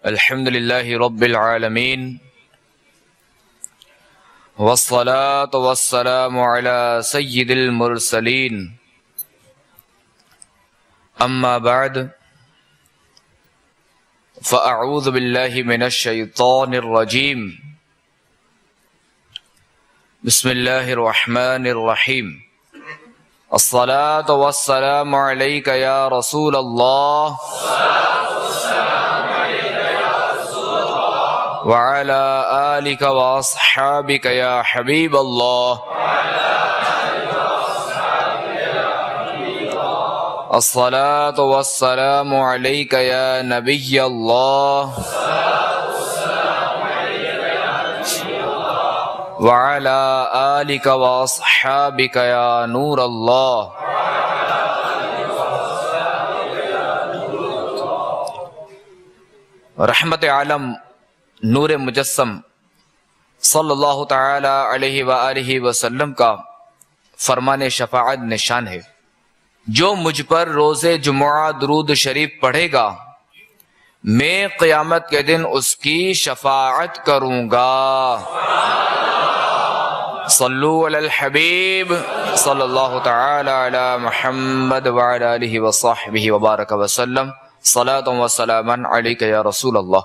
الحمد لله رب العالمين والصلاة والسلام على سيد المرسلين أما بعد فأعوذ بالله من الشيطان الرجيم بسم الله الرحمن الرحيم الصلاة والسلام عليك يا رسول الله وعلى آلك وأصحابك يا حبيب الله الصلاة والسلام عليك يا نبي الله وعلى آلك وأصحابك يا نور الله رحمت عالم نور مجسم صلی اللہ تعالی علیہ وآلہ وسلم کا فرمان شفاعت نشان ہے، جو مجھ پر روز جمعہ درود شریف پڑھے گا میں قیامت کے دن اس کی شفاعت کروں گا۔ صلو علی الحبیب صلی اللہ تعالی علی محمد وعلی آلہ وصحبہ وبارک وسلم صلاۃ و سلاما علیک یا رسول اللہ۔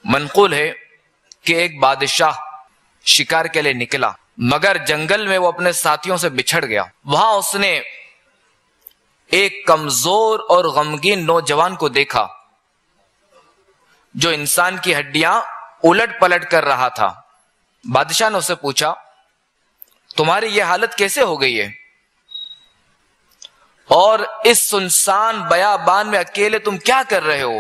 منقول ہے کہ ایک بادشاہ شکار کے لیے نکلا، مگر جنگل میں وہ اپنے ساتھیوں سے بچھڑ گیا۔ وہاں اس نے ایک کمزور اور غمگین نوجوان کو دیکھا جو انسان کی ہڈیاں الٹ پلٹ کر رہا تھا۔ بادشاہ نے اسے پوچھا، تمہاری یہ حالت کیسے ہو گئی ہے اور اس سنسان بیابان میں اکیلے تم کیا کر رہے ہو؟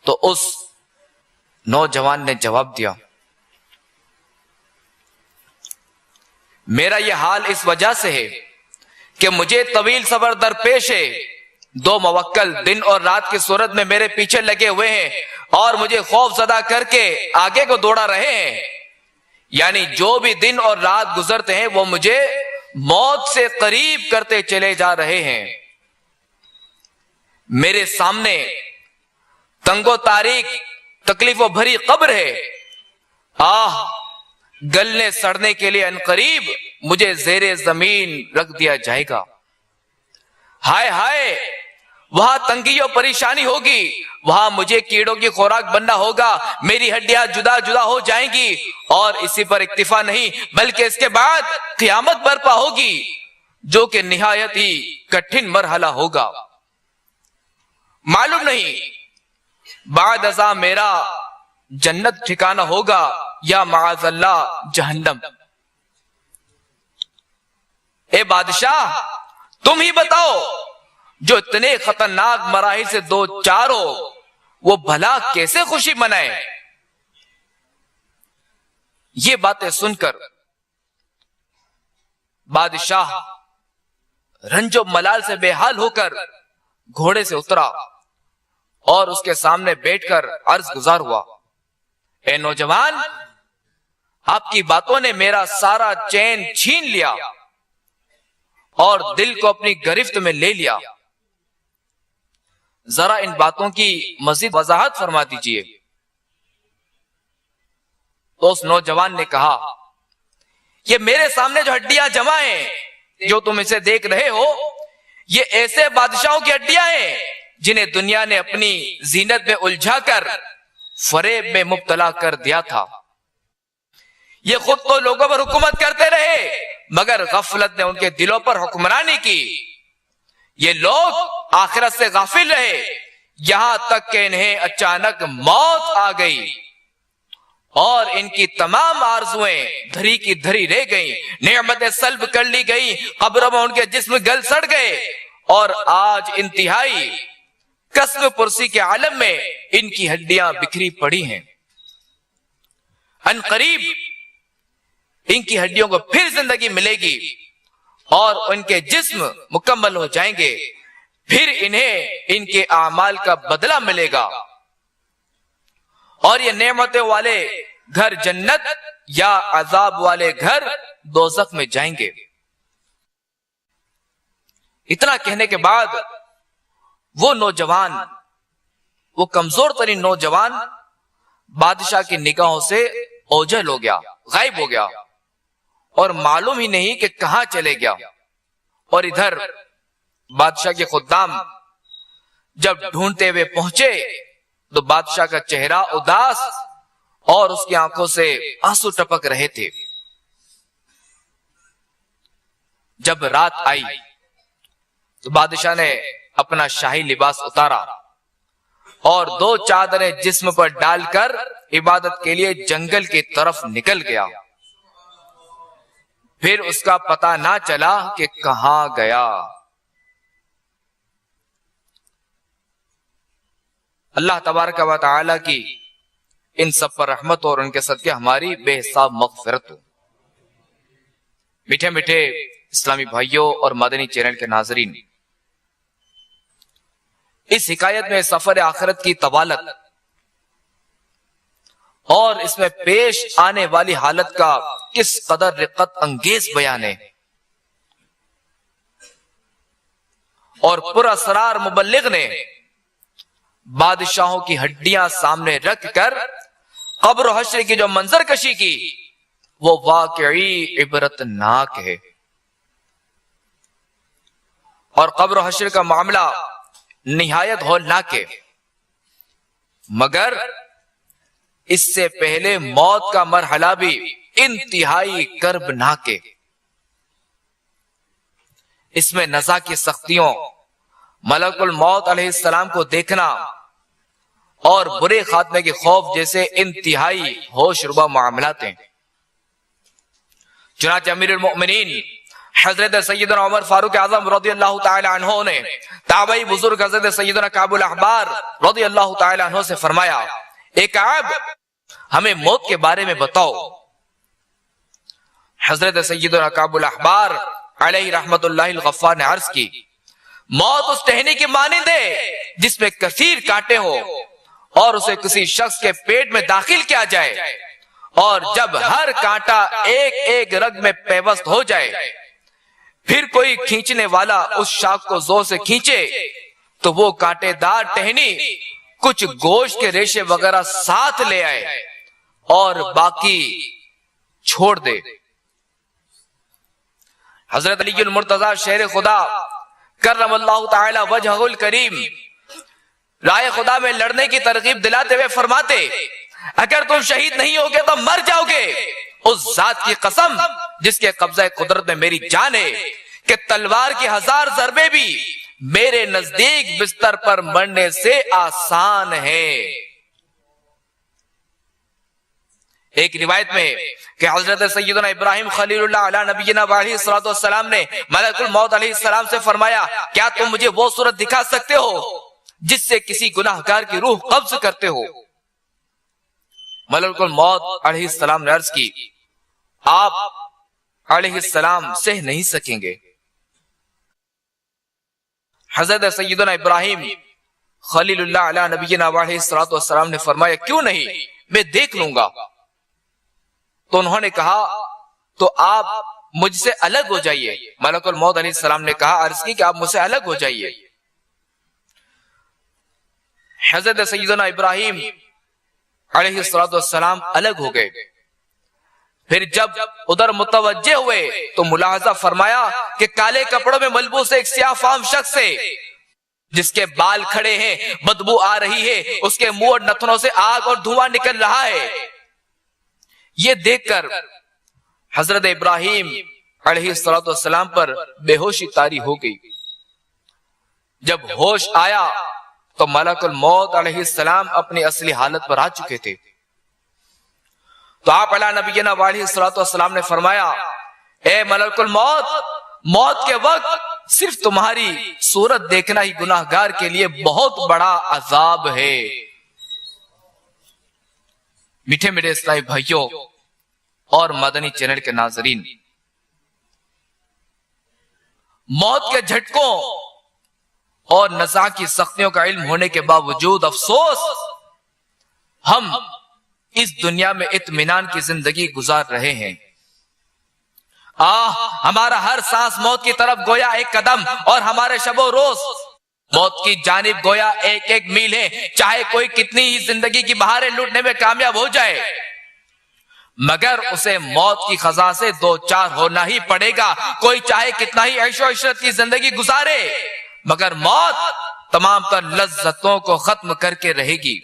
تو اس نوجوان نے جواب دیا، میرا یہ حال اس وجہ سے ہے کہ مجھے طویل سفر درپیش ہے، دو موکل دن اور رات کی صورت میں میرے پیچھے لگے ہوئے ہیں اور مجھے خوف زدہ کر کے آگے کو دوڑا رہے ہیں، یعنی جو بھی دن اور رات گزرتے ہیں وہ مجھے موت سے قریب کرتے چلے جا رہے ہیں۔ میرے سامنے تنگ و تاریک تکلیف و بھری قبر ہے، گلنے سڑنے کے لیے عنقریب مجھے زیر زمین رکھ دیا جائے گا۔ ہائے ہائے، وہاں تنگی و پریشانی ہوگی، وہاں مجھے کیڑوں کی خوراک بننا ہوگا، میری ہڈیاں جدا جدا ہو جائیں گی، اور اسی پر اکتفا نہیں بلکہ اس کے بعد قیامت برپا ہوگی جو کہ نہایت ہی کٹھن مرحلہ ہوگا۔ معلوم نہیں بعد ازاں میرا جنت ٹھکانہ ہوگا یا معاذ اللہ جہنم۔ اے بادشاہ، تم ہی بتاؤ، جو اتنے خطرناک مراحل سے دو چار ہو وہ بھلا کیسے خوشی منائے؟ یہ باتیں سن کر بادشاہ رنج و ملال سے بے حال ہو کر گھوڑے سے اترا اور اس کے سامنے بیٹھ کر عرض گزار ہوا، اے نوجوان، آپ کی باتوں نے میرا سارا چین چھین لیا اور دل کو اپنی گرفت میں لے لیا، ذرا ان باتوں کی مزید وضاحت فرما دیجئے۔ تو اس نوجوان نے کہا، یہ میرے سامنے جو ہڈیاں جمع ہیں جو تم اسے دیکھ رہے ہو، یہ ایسے بادشاہوں کی ہڈیاں ہیں جنہیں دنیا نے اپنی زینت میں الجھا کر فریب میں مبتلا کر دیا تھا۔ یہ خود تو لوگوں پر حکومت کرتے رہے مگر غفلت نے ان کے دلوں پر حکمرانی کی۔ یہ لوگ آخرت سے غافل رہے یہاں تک کہ انہیں اچانک موت آ گئی اور ان کی تمام آرزویں دھری کی دھری رہ گئیں، نعمتیں سلب کر لی گئی، قبروں میں ان کے جسم گل سڑ گئے اور آج انتہائی کسب پرسی کے عالم میں ان کی ہڈیاں بکھری پڑی ہیں۔ ان قریب ان کی ہڈیوں کو پھر زندگی ملے گی اور ان کے جسم مکمل ہو جائیں گے، پھر انہیں ان کے اعمال کا بدلہ ملے گا اور یہ نعمتوں والے گھر جنت یا عذاب والے گھر دوزخ میں جائیں گے۔ اتنا کہنے کے بعد وہ نوجوان، وہ کمزور ترین نوجوان بادشاہ کی نگاہوں سے اوجھل ہو گیا، غائب ہو گیا، اور معلوم ہی نہیں کہ کہاں چلے گیا۔ اور ادھر بادشاہ کے خدام جب ڈھونڈتے ہوئے پہنچے تو بادشاہ کا چہرہ اداس اور اس کی آنکھوں سے آنسو ٹپک رہے تھے۔ جب رات آئی تو بادشاہ نے اپنا شاہی لباس اتارا اور 2 چادریں جسم پر ڈال کر عبادت کے لیے جنگل کی طرف نکل گیا۔ پھر اس کا پتہ نہ چلا کہ کہاں گیا۔ اللہ تبارک و تعالی کی ان سب پر رحمت اور ان کے صدقے ہماری بے حساب مغفرت ہو۔ میٹھے میٹھے اسلامی بھائیوں اور مدنی چینل کے ناظرین، اس حکایت میں سفر آخرت کی طوالت اور اس میں پیش آنے والی حالت کا کس قدر رقت انگیز بیان ہے، اور پر اسرار مبلغ نے بادشاہوں کی ہڈیاں سامنے رکھ کر قبر و حشر کی جو منظر کشی کی وہ واقعی عبرت ناک ہے۔ اور قبر و حشر کا معاملہ نہایت ہولناک ہے، مگر اس سے پہلے موت کا مرحلہ بھی انتہائی کربناک ہے۔ اس میں نزا کی سختیوں، ملک الموت علیہ السلام کو دیکھنا اور برے خاتمے کے خوف جیسے انتہائی ہوش ربا معاملات ہیں۔ چنانچہ امیر المؤمنین حضرت سیدنا عمر فاروق اعظم رضی اللہ تعالی عنہ نے تابعی بزرگ حضرت سیدنا کعب الاحبار رضی اللہ تعالی عنہ سے فرمایا، اے کعب، ہمیں موت کے بارے میں بتاؤ۔ حضرت سیدنا کعب الاحبار علیہ رحمت اللہ الغفار نے عرض کی، موت اس ٹہنی کی مانند ہے جس میں کثیر کانٹے ہو اور اسے کسی شخص کے پیٹ میں داخل کیا جائے، اور جب ہر کانٹا ایک ایک رگ میں پیوست ہو جائے، پھر کوئی کھینچنے والا اس شاخ کو زور سے کھینچے تو وہ کانٹے دار ٹہنی کچھ گوشت کے ریشے وغیرہ ساتھ لے آئے اور باقی چھوڑ دے۔ حضرت علی المرتضی شیر خدا کرم اللہ تعالی وجہہ الکریم رائے خدا میں لڑنے کی ترغیب دلاتے ہوئے فرماتے، اگر تم شہید نہیں ہوگے تو مر جاؤ گے، اس ذات کی قسم جس کے قبضہ قدرت میں میری جان ہے کہ تلوار کی 1000 ضربے بھی میرے نزدیک بستر پر مرنے سے آسان ہے۔ ایک روایت میں کہ حضرت سیدنا ابراہیم خلیل اللہ علیہ نبینا علیہ الصلوۃ والسلام نے ملک الموت علیہ السلام سے فرمایا، کیا تم مجھے وہ صورت دکھا سکتے ہو جس سے کسی گناہگار کی روح قبض کرتے ہو؟ ملک الموت علیہ السلام نے عرض کی، آپ علیہ السلام سہ نہیں سکیں گے۔ حضرت سیدنا ابراہیم خلیل اللہ علیہ نبینا علیہ الصلوۃ والسلام نے فرمایا، کیوں نہیں، میں دیکھ لوں گا۔ تو انہوں نے کہا، تو آپ مجھ سے الگ ہو جائیے۔ ملک الموت علیہ السلام نے کہا، عرض کی کہ آپ مجھ سے الگ ہو جائیے۔ حضرت سیدنا ابراہیم علیہ السلام الگ ہو گئے۔ پھر جب ادھر متوجہ ہوئے تو ملاحظہ فرمایا کہ کالے کپڑوں میں ملبوس ایک سیاہ فام شخص ہے جس کے بال کھڑے ہیں، بدبو آ رہی ہے، اس کے منہ اور نتنوں سے آگ اور دھواں نکل رہا ہے۔ یہ دیکھ کر حضرت ابراہیم علیہ السلام پر بے ہوشی طاری ہو گئی۔ جب ہوش آیا تو ملک الموت علیہ السلام اپنی اصلی حالت پر آ چکے تھے۔ تو آپ علیہ نبینا علیہ السلام نے فرمایا، اے ملک الموت، موت کے وقت صرف تمہاری صورت دیکھنا ہی گناہگار کے لیے بہت بڑا عذاب ہے۔ میٹھے میٹھے اسلامی بھائیوں اور مدنی چینل کے ناظرین، موت کے جھٹکوں اور نزا کی سختیوں کا علم ہونے کے باوجود افسوس ہم اس دنیا میں اطمینان کی زندگی گزار رہے ہیں۔ ہمارا ہر سانس موت کی طرف گویا ایک قدم، اور ہمارے شب و روز موت کی جانب گویا ایک ایک میل ہے، چاہے کوئی کتنی ہی زندگی کی بہاریں لوٹنے میں کامیاب ہو جائے مگر اسے موت کی خزاں سے دو چار ہونا ہی پڑے گا۔ کوئی چاہے کتنا ہی عیش و عشرت کی زندگی گزارے مگر موت تمام تر لذتوں کو ختم کر کے رہے گی۔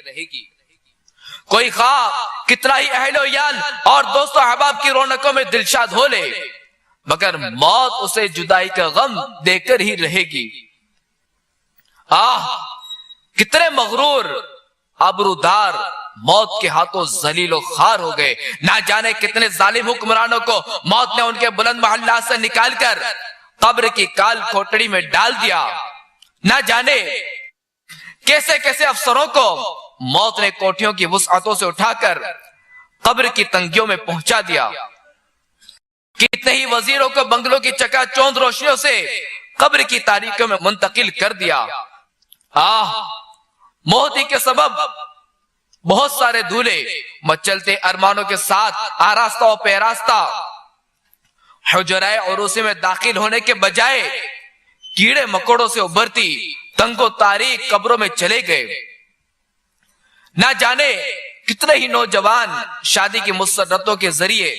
کوئی خواہ کتنا ہی اہل و عیال اور دوست و احباب کی رونقوں میں دلشاد ہو لے مگر موت اسے جدائی کا غم دے کر ہی رہے گی۔ کتنے مغرور آبرودار موت کے ہاتھوں ذلیل و خوار ہو گئے۔ نہ جانے کتنے ظالم حکمرانوں کو موت نے ان کے بلند محلات سے نکال کر قبر کی کال کھوٹڑی میں ڈال دیا۔ نہ جانے کیسے کیسے افسروں کو موت نے کوٹھیوں کی وسعتوں سے اٹھا کر قبر کی تنگیوں میں پہنچا دیا۔ کتنے ہی وزیروں کو بنگلوں کی چکا چوند روشنیوں سے قبر کی تاریکیوں میں منتقل کر دیا۔ موت ہی کے سبب بہت سارے دولے مچلتے ارمانوں کے ساتھ آراستہ و پیراستہ حجرائے عروسی میں داخل ہونے کے بجائے کیڑے مکوڑوں سے ابھرتی تنگ و تاریک قبروں میں چلے گئے۔ نہ جانے کتنے ہی نوجوان شادی کی مسرتوں کے ذریعے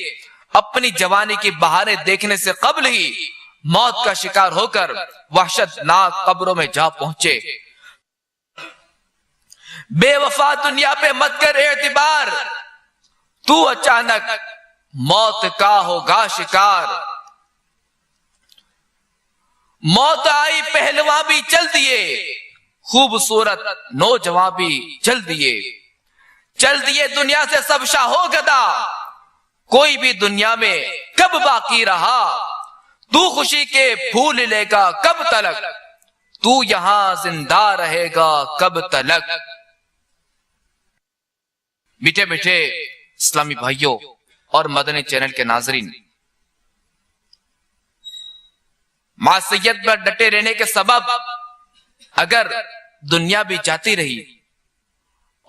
اپنی جوانی کی بہاریں دیکھنے سے قبل ہی موت کا شکار ہو کر وحشت ناک قبروں میں جا پہنچے۔ بے وفا دنیا پہ مت کر اعتبار، تو اچانک موت کا ہوگا شکار۔ موت آئی پہلواں بھی چل دیے، خوبصورت نوجوان بھی چل دیے دنیا سے سب شاہ ہو گدا۔ کوئی بھی دنیا میں کب باقی رہا، تو خوشی کے پھول لے گا کب تلک، تو یہاں زندہ رہے گا کب تلک۔ میٹھے میٹھے اسلامی بھائیوں اور مدنی چینل کے ناظرین، معصیت پر ڈٹے رہنے کے سبب اگر دنیا بھی جاتی رہی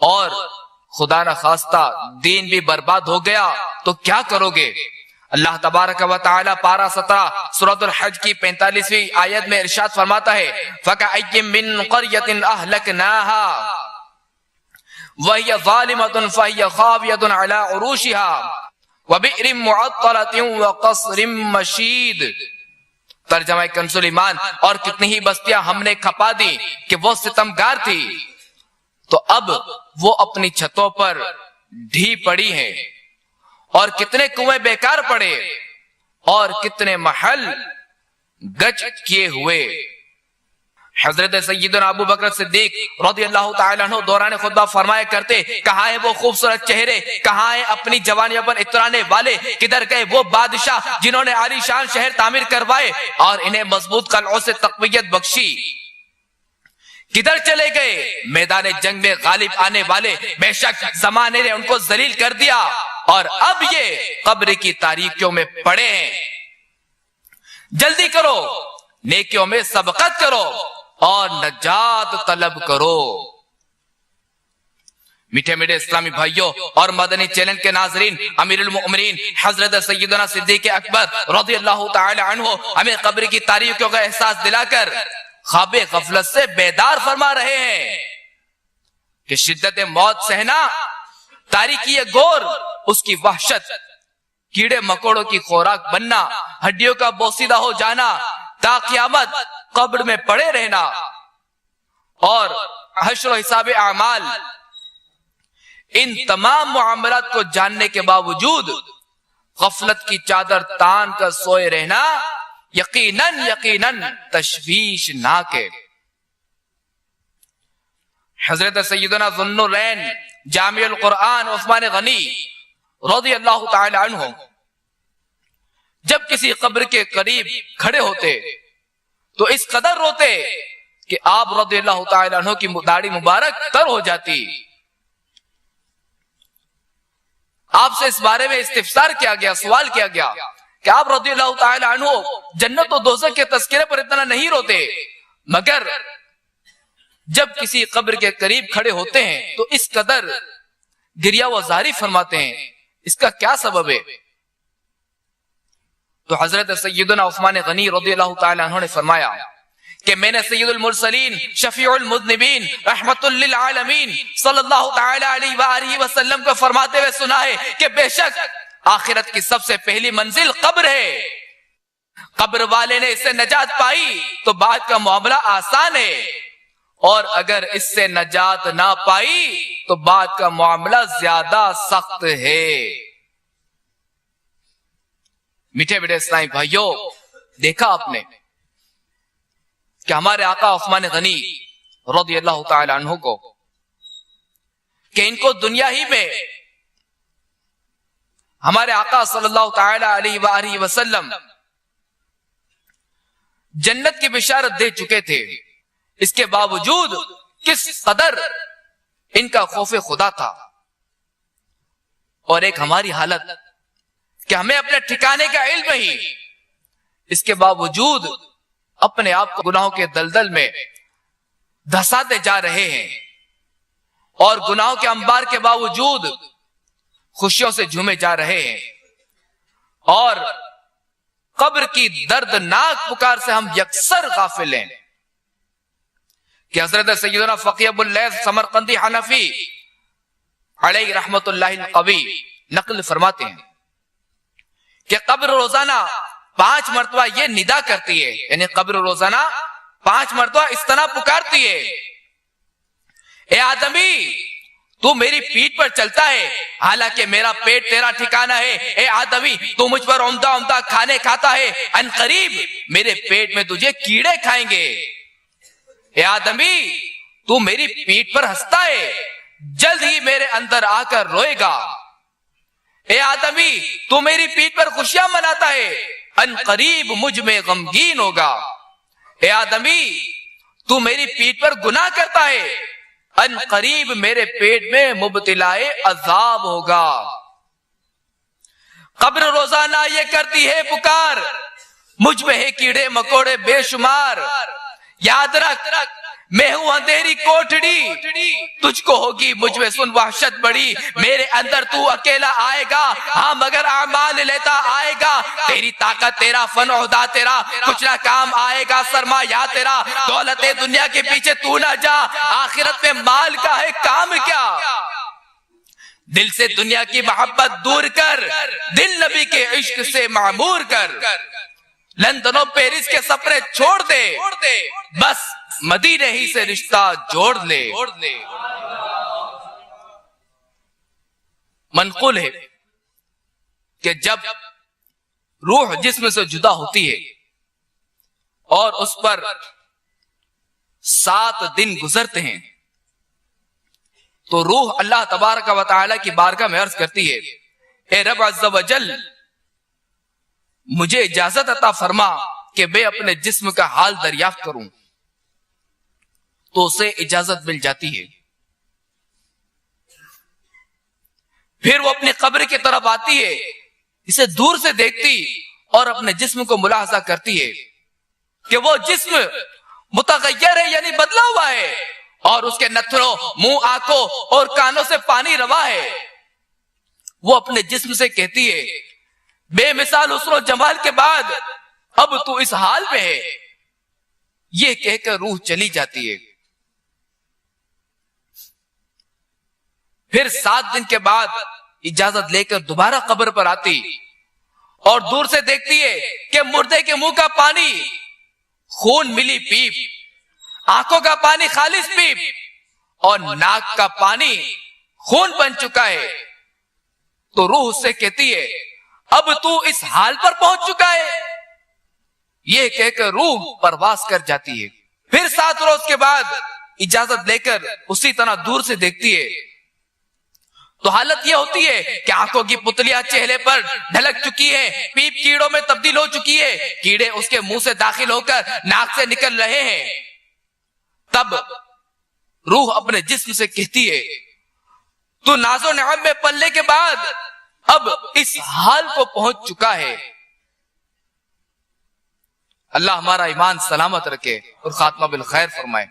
اور خدا نہ خواستہ دین بھی برباد ہو گیا تو کیا کرو گے؟ اللہ تبارک و تعالی پارہ 17 سورۃ الحج کی 45ویں آیت میں ارشاد فرماتا ہے فَكَأَيٍّ مِّن قَرْيَةٍ أَهْلَكْنَاهَا وَهِيَ ظَالِمَةٌ فَهِيَ خَاوِيَةٌ عَلَىٰ عُرُوشِهَا وَبِئْرٍ مُّعَطَّلَةٍ وَقَصْرٍ مَّشِيدٍ۔ ترجمہ کنز ایمان، اور کتنی ہی بستیاں ہم نے کھپا دی کہ وہ ستمگار تھی تو اب وہ اپنی چھتوں پر ڈھی پڑی ہیں، اور کتنے کنویں بیکار پڑے اور کتنے محل گچ کیے ہوئے۔ حضرت سیدنا ابو بکر صدیق رضی اللہ تعالیٰ عنہ دوران خطبہ فرمایا کرتے، کہاں ہے وہ خوبصورت چہرے، کہاں ہے اپنی جوانیوں پر اترانے والے، کدھر گئے وہ بادشاہ جنہوں نے عالی شان شہر تعمیر کروائے اور انہیں مضبوط قلعوں سے تقویت بخشی، کدھر چلے گئے میدان جنگ میں غالب آنے والے؟ بے شک زمانے نے ان کو ذلیل کر دیا اور اب یہ قبر کی تاریکیوں میں پڑے ہیں۔ جلدی کرو، نیکیوں میں سبقت کرو اور نجات طلب کرو۔ میٹھے میٹھے اسلامی بھائیوں اور مدنی چینل کے ناظرین، امیر المؤمنین حضرت سیدنا صدیق اکبر رضی اللہ تعالی عنہ ہمیں قبر کی تاریکیوں کا احساس دلا کر خواب غفلت سے بیدار فرما رہے ہیں کہ شدت موت سہنا، تاریکی گور، اس کی وحشت، کیڑے مکوڑوں کی خوراک بننا، ہڈیوں کا بوسیدہ ہو جانا، تا قیامت قبر میں پڑے رہنا اور حشر و حساب اعمال، ان تمام معاملات کو جاننے کے باوجود غفلت کی چادر تان کر سوئے رہنا یقیناً تشویش ناک ہے۔ حضرت سیدنا ذو النورین جامع القرآن عثمان غنی رضی اللہ تعالی عنہ جب کسی قبر کے قریب کھڑے ہوتے تو اس قدر روتے کہ آپ رضی اللہ تعالی عنہ کی داڑھی مبارک تر ہو جاتی۔ آپ سے اس بارے میں استفسار کیا گیا، سوال کیا گیا کہ آپ رضی اللہ تعالی عنہ جنت و دوزخ کے تذکرے پر اتنا نہیں روتے مگر جب کسی قبر کے قریب کھڑے ہوتے ہیں تو اس قدر گریہ و زاری فرماتے ہیں، اس کا کیا سبب ہے؟ تو حضرت سیدنا عثمان غنی رضی اللہ تعالی عنہ نے فرمایا کہ میں نے سید المرسلین شفیع المذنبین رحمت للعالمین صلی اللہ تعالی علیہ وآلہ وسلم کو فرماتے ہوئے سنا ہے کہ بے شک آخرت کی سب سے پہلی منزل قبر ہے. قبر والے نے اس سے نجات پائی تو بعد کا معاملہ آسان ہے، اور اگر اس سے نجات نہ پائی تو بعد کا معاملہ زیادہ سخت ہے. میٹھے بیٹے اسلامی بھائیوں، دیکھا آپ نے کہ ہمارے آقا عثمان غنی رضی اللہ تعالی عنہ کو کہ ان کو دنیا ہی میں ہمارے آقا صلی اللہ تعالی علیہ وآلہ وسلم جنت کی بشارت دے چکے تھے، اس کے باوجود کس قدر ان کا خوف خدا تھا. اور ایک ہماری حالت کہ ہمیں اپنے ٹھکانے کا علم ہی، اس کے باوجود اپنے آپ کو گناہوں کے دلدل میں دھساتے جا رہے ہیں، اور گناہوں کے انبار کے باوجود خوشیوں سے جھومے جا رہے ہیں، اور قبر کی دردناک پکار سے ہم یکسر غافل ہیں. کہ حضرت سیدنا فقیہ ابو اللیث سمرقندی حنفی علیہ رحمت اللہ القوی نقل فرماتے ہیں کہ قبر روزانہ 5 مرتبہ یہ ندا کرتی ہے، یعنی قبر روزانہ 5 مرتبہ اس طرح پکارتی ہے، اے آدمی تو میری پیٹھ پر چلتا ہے حالانکہ میرا پیٹ تیرا ٹھکانہ ہے. اے آدمی تو مجھ پر عمدہ عمدہ کھانے کھاتا ہے، ان قریب میرے پیٹ میں تجھے کیڑے کھائیں گے. اے آدمی تو میری پیٹھ پر ہنستا ہے، جلد ہی میرے اندر آ کر روئے گا. اے آدمی تو میری پیٹھ پر خوشیاں مناتا ہے، ان قریب مجھ میں غمگین ہوگا. اے آدمی تو میری پیٹھ پر گناہ کرتا ہے، ان قریب میرے پیٹ میں مبتلا عذاب ہوگا. قبر روزانہ یہ کرتی ہے پکار، مجھ میں ہے کیڑے مکوڑے بے شمار. یاد رکھ میں ہوں اندھیری کوٹڑی، تجھ کو ہوگی مجھ میں سن وحشت بڑی. میرے اندر تو اکیلا آئے گا، ہاں مگر اعمال لیتا آئے گا. تیری طاقت تیرا فن عہدہ تیرا کچھ نہ کام آئے گا. سرمایہ تیرا دولت دنیا کے پیچھے تو نہ جا، آخرت میں مال کا ہے کام کیا. دل سے دنیا کی محبت دور کر، دل نبی کے عشق سے معمور کر. لندن و پیرس کے سفرے چھوڑ دے، بس مدینے ہی سے رشتہ جوڑ لے. منقول ہے کہ جب روح جسم سے جدا ہوتی ہے اور اس پر 7 دن گزرتے ہیں تو روح اللہ تبارک و تعالی کی بارگاہ میں عرض کرتی ہے، اے رب عز و جل مجھے اجازت عطا فرما کہ میں اپنے جسم کا حال دریافت کروں. تو اسے اجازت مل جاتی ہے. پھر وہ اپنی قبر کی طرف آتی ہے، اسے دور سے دیکھتی اور اپنے جسم کو ملاحظہ کرتی ہے کہ وہ جسم متغیر ہے، یعنی بدلا ہوا ہے، اور اس کے نتھروں، منہ، آنکھوں اور کانوں سے پانی روا ہے. وہ اپنے جسم سے کہتی ہے، بے مثال حسن و جمال کے بعد اب تو اس حال میں ہے. یہ کہہ کر روح چلی جاتی ہے. پھر 7 دن کے بعد اجازت لے کر دوبارہ قبر پر آتی اور دور سے دیکھتی ہے کہ مردے کے منہ کا پانی خون ملی پیپ، آنکھوں کا پانی خالص پیپ، اور ناک کا پانی خون بن چکا ہے. تو روح اس سے کہتی ہے، اب تو اس حال پر پہنچ چکا ہے. یہ کہہ کر روح پرواز کر جاتی ہے. پھر 7 روز کے بعد اجازت لے کر اسی طرح دور سے دیکھتی ہے تو حالت یہ ہوتی ہے کہ آنکھوں کی پتلیاں چہرے پر ڈھلک چکی ہے، پیپ کیڑوں میں تبدیل ہو چکی ہے، کیڑے اس کے منہ سے داخل ہو کر ناک سے نکل رہے ہیں. تب روح اپنے جسم سے کہتی ہے، تو ناز و نعم میں پلنے کے بعد اب اس حال کو پہنچ چکا ہے. اللہ ہمارا ایمان سلامت رکھے اور خاتمہ بالخیر فرمائے.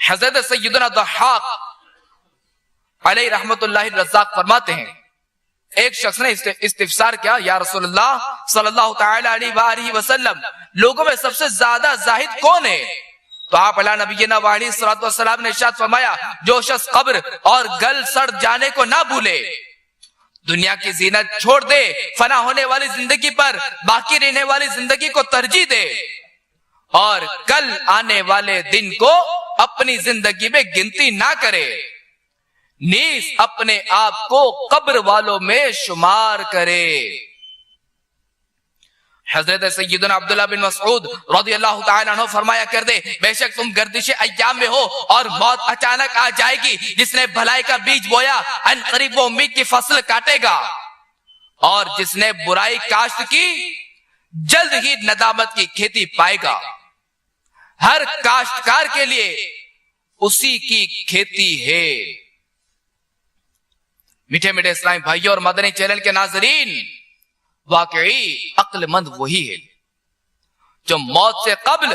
حضرت سیدنا ضحاک علیہ رحمت اللہ الرزاق فرماتے ہیں، ایک شخص نے استفسار کیا، یا رسول اللہ صلی اللہ تعالی علیہ وآلہ وسلم، لوگوں میں سب سے زیادہ زاہد کون ہے؟ تو آپ علیہ نبینا علیہ الصلوۃ والسلام نے ارشاد فرمایا، جو شخص قبر اور گل سڑ جانے کو نہ بھولے، دنیا کی زینت چھوڑ دے، فنا ہونے والی زندگی پر باقی رہنے والی زندگی کو ترجیح دے، اور کل آنے والے دن کو اپنی زندگی میں گنتی نہ کرے، نیز اپنے آپ کو قبر والوں میں شمار کرے۔ حضرت سیدنا عبداللہ بن مسعود رضی اللہ تعالیٰ عنہ فرمایا کرتے، بے شک تم گردش ایام میں ہو اور موت اچانک آ جائے گی، جس نے بھلائی کا بیج بویا ان قریب وہ امید کی فصل کاٹے گا، اور جس نے برائی کاشت کی جلد ہی ندامت کی کھیتی پائے گا۔ ہر کاشتکار کے لیے اسی کی کھیتی ہے۔ میٹھے میٹھے اسلامی بھائیوں اور مدنی چینل کے ناظرین، واقعی عقل مند وہی ہے جو موت سے قبل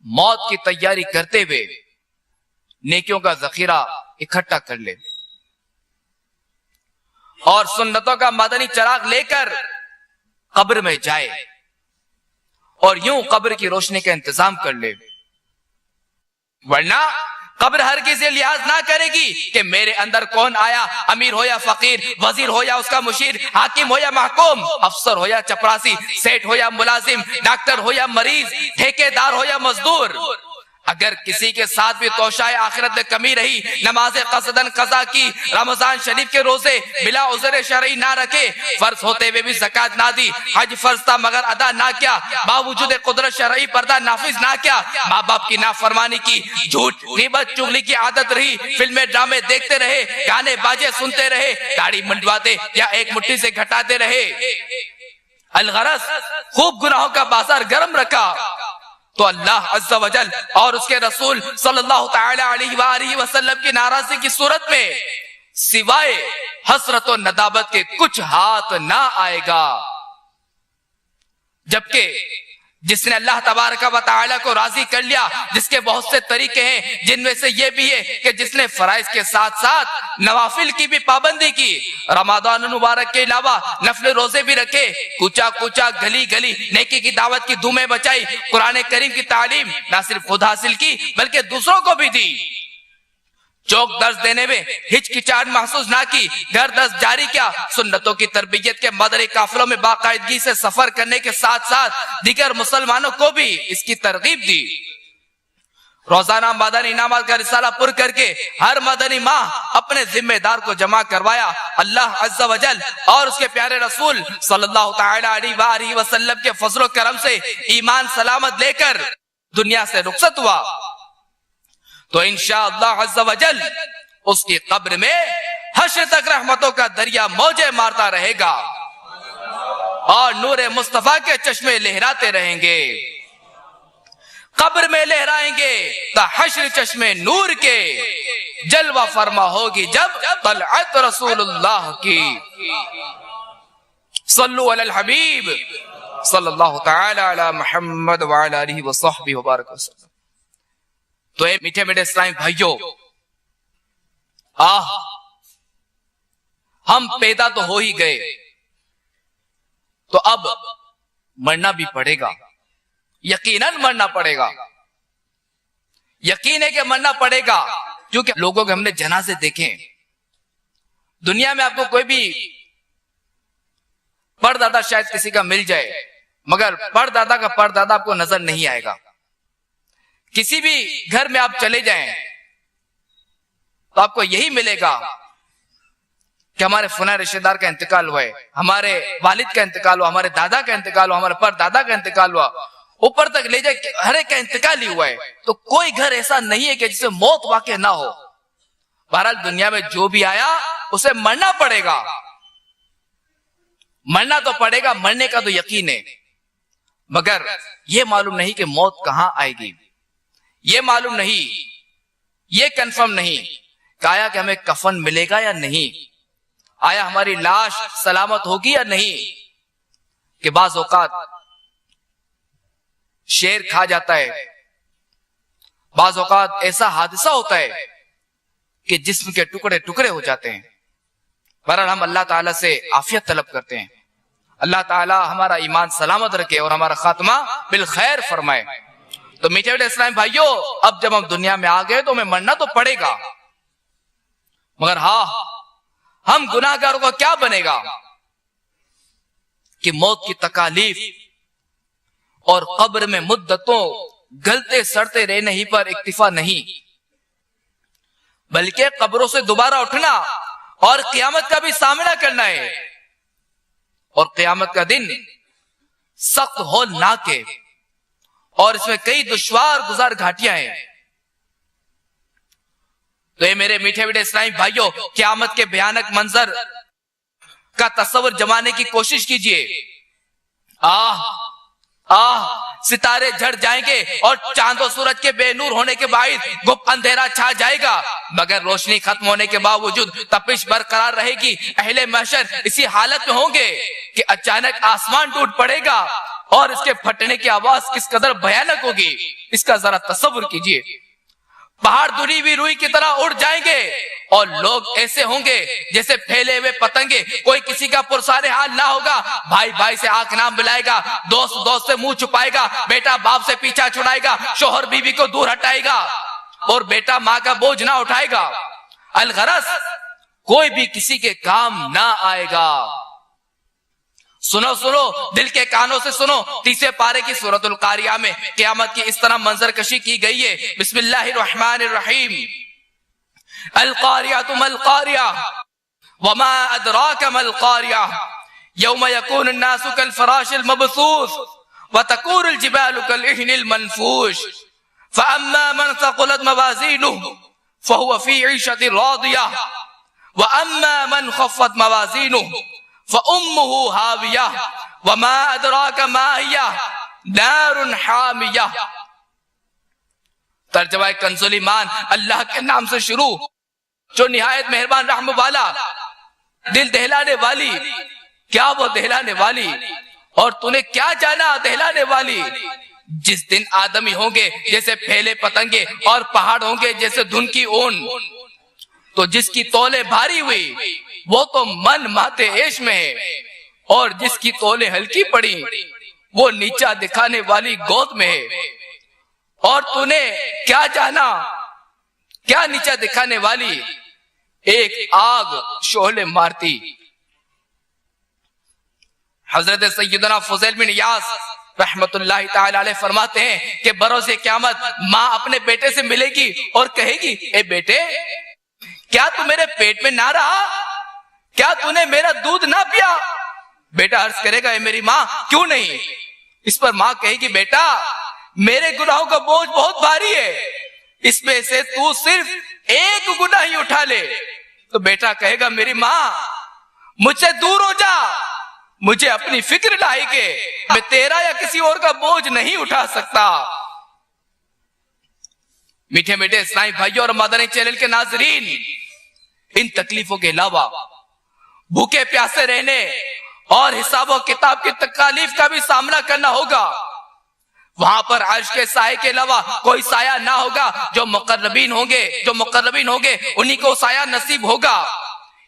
موت کی تیاری کرتے ہوئے نیکیوں کا ذخیرہ اکٹھا کر لے اور سنتوں کا مدنی چراغ لے کر قبر میں جائے اور یوں قبر کی روشنی کا انتظام کر لے، ورنہ قبر ہرگز یہ لحاظ نہ کرے گی کہ میرے اندر کون آیا، امیر ہو یا فقیر، وزیر ہو یا اس کا مشیر، حاکم ہو یا محکوم، افسر ہو یا چپراسی، سیٹ ہو یا ملازم، ڈاکٹر ہو یا مریض، ٹھیکیدار ہو یا مزدور۔ اگر کسی کے ساتھ بھی توشائے آخرت میں کمی رہی، نماز قصدن قضا کی، رمضان شریف کے روزے بلا عذر شرعی نہ رکھے، فرض ہوتے ہوئے بھی زکوٰۃ نہ دی، حج فرض تھا مگر ادا نہ کیا، باوجود قدرت شرعی پردہ نافذ نہ کیا، ماں باپ کی نافرمانی کی، جھوٹ غیبت چغلی کی عادت رہی، فلمیں ڈرامے دیکھتے رہے، گانے باجے سنتے رہے، داڑھی منڈواتے یا ایک مٹھی سے گھٹاتے رہے، الغرض خوب گناہوں کا بازار گرم رکھا، تو اللہ عز و جل اور اس کے رسول صلی اللہ تعالی علیہ وآلہ وسلم کی ناراضی کی صورت میں سوائے حسرت و ندامت کے کچھ ہاتھ نہ آئے گا۔ جبکہ جس نے اللہ تبارک و تعالی کو راضی کر لیا، جس کے بہت سے طریقے ہیں، جن میں سے یہ بھی ہے کہ جس نے فرائض کے ساتھ ساتھ نوافل کی بھی پابندی کی، رمضان المبارک کے علاوہ نفل روزے بھی رکھے، کوچا کوچا گلی گلی نیکی کی دعوت کی دھومیں بچائی، قرآن کریم کی تعلیم نہ صرف خود حاصل کی بلکہ دوسروں کو بھی دی، چوک درس دینے میں ہچکچاہٹ محسوس نہ کی، گھر درس جاری کیا، سنتوں کی تربیت کے مدنی قافلوں میں باقاعدگی سے سفر کرنے کے ساتھ ساتھ دیگر مسلمانوں کو بھی اس کی ترغیب دی، روزانہ مدنی انعامات کا رسالہ پر کر کے ہر مدنی ماہ اپنے ذمہ دار کو جمع کروایا، اللہ عز و جل اور اس کے پیارے رسول صلی اللہ تعالی علیہ وآلہ وسلم کے فضل و کرم سے ایمان سلامت لے کر دنیا سے رخصت ہوا، تو انشاءاللہ عز و جل اس کی قبر میں حشر تک رحمتوں کا دریا موجیں مارتا رہے گا اور نور مصطفیٰ کے چشمے لہراتے رہیں گے، قبر میں لہرائیں گے تو حشر چشمے نور کے جلوہ فرما ہوگی جب طلعت رسول اللہ کی۔ صلو علی الحبیب صلی اللہ تعالی علی محمد وعلی آلہ وصحبہ وبارک وسلم۔ تو اے میٹھے میٹھے اسلامی بھائیوں، ہم پیدا تو ہو ہی گئے، تو اب مرنا بھی پڑے گا، یقیناً مرنا پڑے گا، یقین ہے کہ مرنا پڑے گا، کیونکہ لوگوں کے ہم نے جنازے دیکھیں، دنیا میں آپ کو کوئی بھی پردادا شاید کسی کا مل جائے، مگر پردادا کا پردادا آپ کو نظر نہیں آئے گا۔ کسی بھی گھر میں آپ چلے جائیں تو آپ کو یہی ملے گا کہ ہمارے فلاں رشتہ دار کا انتقال ہوا ہے، ہمارے والد کا انتقال ہوا، ہمارے دادا کا انتقال ہوا، ہمارے پردادا کا انتقال ہوا، اوپر تک لے جائے ہر ایک کا انتقال ہی ہوا ہے۔ تو کوئی گھر ایسا نہیں ہے کہ جسے موت واقع نہ ہو۔ بہرحال دنیا میں جو بھی آیا اسے مرنا پڑے گا، مرنا تو پڑے گا، مرنے کا تو یقین ہے، مگر یہ معلوم نہیں کہ موت کہاں آئے گی، یہ معلوم نہیں، یہ کنفرم نہیں کہ آیا کہ ہمیں کفن ملے گا یا نہیں، آیا ہماری لاش سلامت ہوگی یا نہیں، کہ بعض اوقات شیر کھا جاتا ہے، بعض اوقات ایسا حادثہ ہوتا ہے کہ جسم کے ٹکڑے ٹکڑے ہو جاتے ہیں، بہرحال ہم اللہ تعالیٰ سے عافیت طلب کرتے ہیں، اللہ تعالیٰ ہمارا ایمان سلامت رکھے اور ہمارا خاتمہ بالخیر فرمائے۔ تو میٹھے میٹھے اسلام بھائیوں، اب جب ہم دنیا میں آ گئے تو ہمیں مرنا تو پڑے گا، مگر ہاں ہم گناہ گاروں کا کیا بنے گا کہ موت کی تکالیف اور قبر میں مدتوں گلتے سڑتے رہنے ہی پر اکتفا نہیں، بلکہ قبروں سے دوبارہ اٹھنا اور قیامت کا بھی سامنا کرنا ہے، اور قیامت کا دن سخت ہولناک ہے اور اس میں کئی دشوار گزار گھاٹیاں ہیں۔ تو اے میرے میٹھے میٹھے اسلامی بھائیوں، قیامت کے بھیانک منظر کا تصور جمانے کی کوشش کیجئے۔ ستارے جھڑ جائیں گے اور چاند و سورج کے بے نور ہونے کے باعث گپ اندھیرا چھا جائے گا، مگر روشنی ختم ہونے کے باوجود تپش برقرار رہے گی۔ اہل محشر اسی حالت میں ہوں گے کہ اچانک آسمان ٹوٹ پڑے گا اور اس کے پھٹنے کی آواز کس قدر بھیانک ہوگی، اس کا ذرا تصور کیجئے۔ پہاڑ دھلی ہوئی روئی کی طرح اڑ جائیں گے اور لوگ ایسے ہوں گے جیسے پھیلے ہوئے پتنگے، کوئی کسی کا پرسان حال نہ ہوگا، بھائی بھائی سے آنکھ نہ ملائے گا، دوست دوست سے منہ چھپائے گا، بیٹا باپ سے پیچھا چھڑائے گا، شوہر بیوی کو دور ہٹائے گا اور بیٹا ماں کا بوجھ نہ اٹھائے گا، الغرض کوئی بھی کسی کے کام نہ آئے گا۔ سنو سنو، دل کے کانوں سے سنو، 30 پارے کی سورۃ القاریہ میں قیامت کی اس طرح منظر کشی کی گئی ہے۔ بسم اللہ الرحمن الرحیم۔ القاریہ ما القاریہ وما ادراک ما القاریہ یوم یکون الناس کالفراش المبثوث وتکون الجبال کالعہن المنفوش فاما من ثقلت موازینہ فهو فی عیشۃ راضیہ واما من خفت موازینہ فَأُمُّهُ هَاوِيَةٌ وَمَا أَدْرَاكَ مَا هِيَهْ نَارٌ حَامِيَةٌ۔ ترجمہ کنز الایمان، اللہ کے نام سے شروع جو نہایت مہربان رحم والا، دل دہلانے والی، کیا وہ دہلانے والی، اور تو نے کیا جانا دہلانے والی۔ جس دن آدمی ہوں گے جیسے پھیلے پتنگے اور پہاڑ ہوں گے جیسے دھن کی اون، تو جس کی تولے بھاری ہوئی وہ تو من ماتے عیش میں ہے، اور جس کی تولے ہلکی پڑی وہ نیچا دکھانے والی گود میں ہے۔ اور تو نے کیا جانا، کیا نیچا دکھانے والی، ایک آگ شعلے مارتی۔ حضرت سیدنا فضیل بن عیاض رحمت اللہ تعالی علیہ فرماتے ہیں کہ بروز قیامت ماں اپنے بیٹے سے ملے گی اور کہے گی، اے بیٹے کیا تو میرے پیٹ میں نہ رہا، کیا تو نے میرا دودھ نہ پیا؟ بیٹا عرض کرے گا، اے میری ماں کیوں نہیں؟ اس پر ماں کہے گی، بیٹا میرے گناہوں کا بوجھ بہت بھاری ہے، اس میں سے تو صرف ایک گناہ ہی اٹھا لے۔ تو بیٹا کہے گا، میری ماں مجھ سے دور ہو جا، مجھے اپنی فکر لاحق ہے، میں تیرا یا کسی اور کا بوجھ نہیں اٹھا سکتا۔ میٹھے میٹھے اسلامی بھائیوں اور مدنی چینل کے ناظرین، ان تکلیفوں کے علاوہ بھوکے پیاسے رہنے اور حساب و کتاب کی تکالیف کا بھی سامنا کرنا ہوگا۔ وہاں پر عرش کے سائے کے علاوہ کوئی سایہ نہ ہوگا، جو مقربین ہوں گے انہی کو سایہ نصیب ہوگا۔